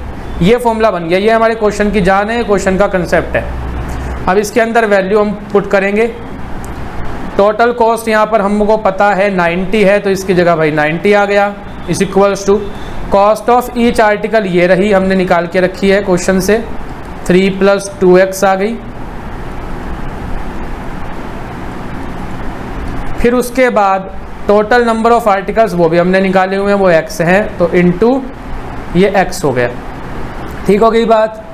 ये फॉर्मूला बन गया। ये हमारे क्वेश्चन की जान है, क्वेश्चन का कंसेप्ट है। अब इसके अंदर वैल्यू हम पुट करेंगे। टोटल कॉस्ट यहाँ पर हमको पता है 90 है, तो इसकी जगह भाई 90 आ गया, is equals to cost of each article ये रही, हमने निकाल के रखी है क्वेश्चन से, 3 + 2x आ गई। फिर उसके बाद टोटल नंबर ऑफ आर्टिकल्स वो भी हमने निकाले हुए हैं, वो x हैं, तो इनटू ये x हो गया। ठीक हो गई बात?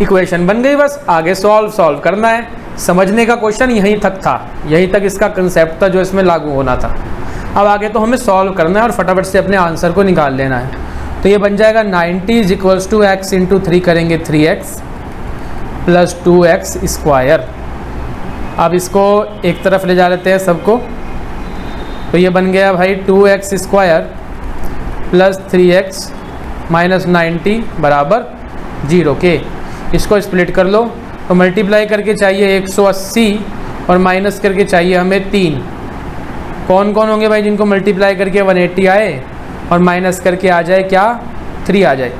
इक्वेशन बन गई। बस आगे सॉल्व करना है। समझने का क्वेश्चन यहीं तक था, यहीं तक इसका कंसेप्ट था जो इसमें लागू होना था। अब आगे तो हमें सॉल्व करना है और फटाफट से अपने आंसर को निकाल लेना है। तो ये बन जाएगा 90 = x × 3 करेंगे 3x + 2x²। अब इसको एक तरफ ले जा लेते हैं सबको, तो ये बन गया भाई 2x² + 3x - 90 = 0 के। इसको स्प्लिट कर लो, तो मल्टीप्लाई करके चाहिए 180 और माइनस करके चाहिए हमें 3। कौन कौन होंगे भाई जिनको मल्टीप्लाई करके 180 आए और माइनस करके आ जाए क्या? 3 आ जाए?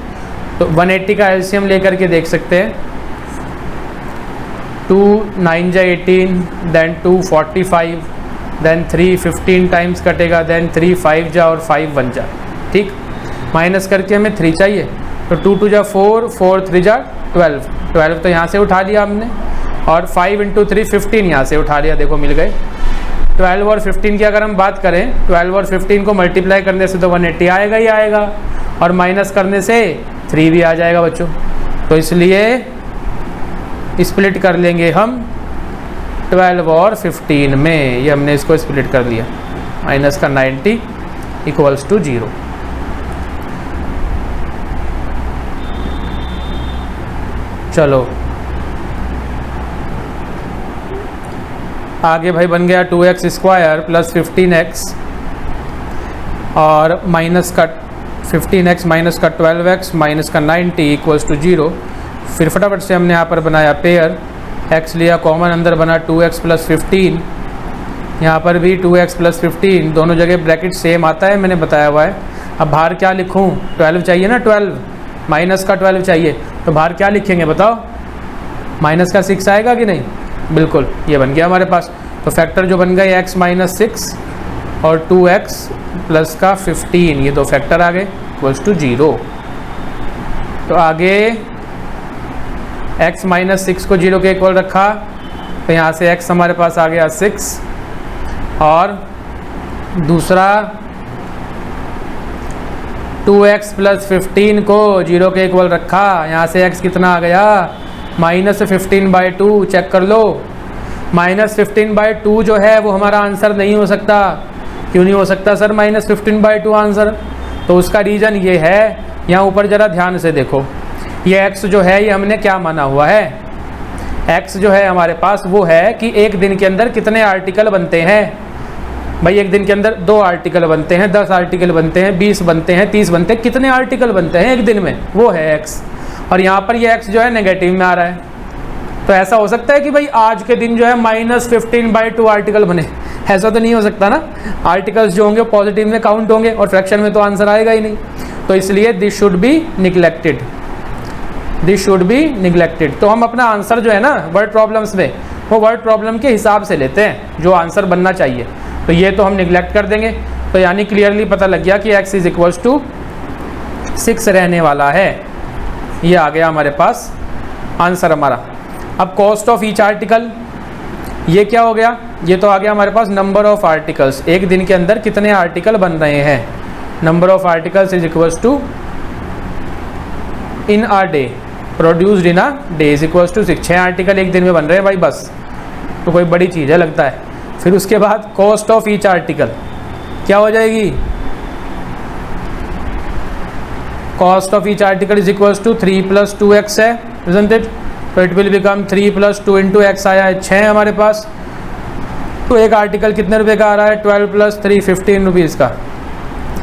तो 180 का एलसीएम लेकर के देख सकते हैं। 2 9 × 18, देन 2 45, देन 3 15 टाइम्स कटेगा, देन 3 5 जा और 5 1 जा। ठीक, माइनस करके हमें 3 चाहिए, तो 2 2 जा 4, 4 3 जा 12, 12 तो यहाँ से उठा लिया हमने, और 5 × 3 15 यहाँ से उठा लिया, देखो मिल गए। 12 और 15 की अगर हम बात करें, 12 और 15 को मल्टीप्लाई करने से तो 180 आएगा ही आएगा, और माइनस करने से 3 भी आ जाएगा बच्चों। तो इसलिए स्प्लिट कर लेंगे हम 12 और 15 में, ये हमने इसको स्प्लिट कर लिया। माइनस का 90 इक्वल्स टू 0। चलो आगे भाई बन गया 2x स्क्वायर प्लस 15x और माइनस का 15x माइनस का 12x माइनस का 90 इक्वल्स टू 0। फिर फटाफट से हमने यहाँ पर बनाया पेयर, x लिया कॉमन, अंदर बना 2x प्लस 15, यहाँ पर भी 2x प्लस 15, दोनों जगह ब्रैकेट सेम आता है, मैंने बताया हुआ है। अब बाहर क्या लिखूँ, 12 चाहिए ना, 12 माइनस का 12 चाहिए, तो बाहर क्या लिखेंगे बताओ, माइनस का 6 आएगा कि नहीं, बिल्कुल, ये बन गया हमारे पास। तो फैक्टर जो बन गए x माइनस 6 और 2x प्लस का 15, ये दो फैक्टर आ गए इक्वल्स टू 0। तो आगे x माइनस 6 को 0 के इक्वल रखा, तो यहाँ से x हमारे पास आ गया 6, और दूसरा 2x प्लस 15 को 0 के इक्वल रखा, यहाँ से x कितना आ गया, -15/2। चेक कर लो, -15/2 जो है वो हमारा आंसर नहीं हो सकता। क्यों नहीं हो सकता सर -15/2 आंसर? तो उसका रीज़न ये है, यहाँ ऊपर ज़रा ध्यान से देखो, ये x जो है ये हमने क्या माना हुआ है, x जो है हमारे पास वो है कि एक दिन के अंदर कितने आर्टिकल बनते हैं। भाई एक दिन के अंदर 2 आर्टिकल बनते हैं, 10 आर्टिकल बनते हैं, 20 बनते हैं, 30 बनते हैं, कितने आर्टिकल बनते हैं एक दिन में, वो है x। और यहाँ पर ये x जो है नेगेटिव में आ रहा है। तो ऐसा हो सकता है कि भाई आज के दिन जो है -15/2 आर्टिकल बने, ऐसा तो नहीं हो सकता ना। आर्टिकल्स जो होंगे पॉजिटिव में काउंट होंगे और फ्रैक्शन में तो आंसर आएगा ही नहीं। तो इसलिए this should be neglected, this should be neglected. तो हम अपना आंसर जो है ना वर्ड प्रॉब्लम्स में, वो वर्ड प्रॉब्लम के हिसाब से लेते हैं जो आंसर बनना चाहिए, तो ये तो हम निगलेक्ट कर देंगे। तो यानी क्लियरली पता लग गया कि x इज इक्वल्स टू 6 रहने वाला है। ये आ गया हमारे पास आंसर हमारा। अब कॉस्ट ऑफ ईच आर्टिकल, ये क्या हो गया, ये तो आ गया हमारे पास नंबर ऑफ आर्टिकल्स, एक दिन के अंदर कितने आर्टिकल बन रहे हैं। Number of articles is equals to in a day produced in a day is equals to 6 article एक दिन में बन रहे हैं भाई, बस तो कोई बड़ी चीज़ है लगता है। फिर उसके बाद कॉस्ट ऑफ ईच आर्टिकल क्या हो जाएगी, cost of each article is equals to 3 + 2x है, इजंट इट? तो इट विल बिकम 3 + 2 × x आया है 6 हमारे पास। तो एक आर्टिकल कितने रुपए का आ रहा है, 12 + 3 15 रुपीज़ का।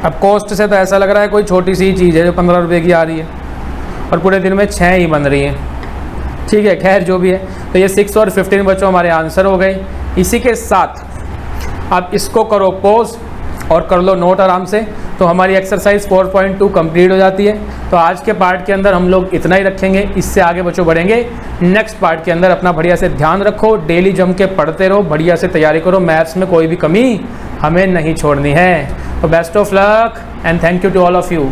अब कॉस्ट से तो ऐसा लग रहा है कोई छोटी सी चीज़ है जो 15 रुपये की आ रही है, और पूरे दिन में 6 ही बन रही हैं। ठीक है, खैर जो भी है, तो ये 6 और 15 बच्चों हमारे आंसर हो गए। इसी के साथ आप इसको करो पॉज और कर लो नोट आराम से, तो हमारी एक्सरसाइज 4.2 कंप्लीट हो जाती है। तो आज के पार्ट के अंदर हम लोग इतना ही रखेंगे, इससे आगे बच्चों बढ़ेंगे नेक्स्ट पार्ट के अंदर। अपना बढ़िया से ध्यान रखो, डेली जम के पढ़ते रहो, बढ़िया से तैयारी करो, मैथ्स में कोई भी कमी हमें नहीं छोड़नी है। तो best of luck and thank you to all of you.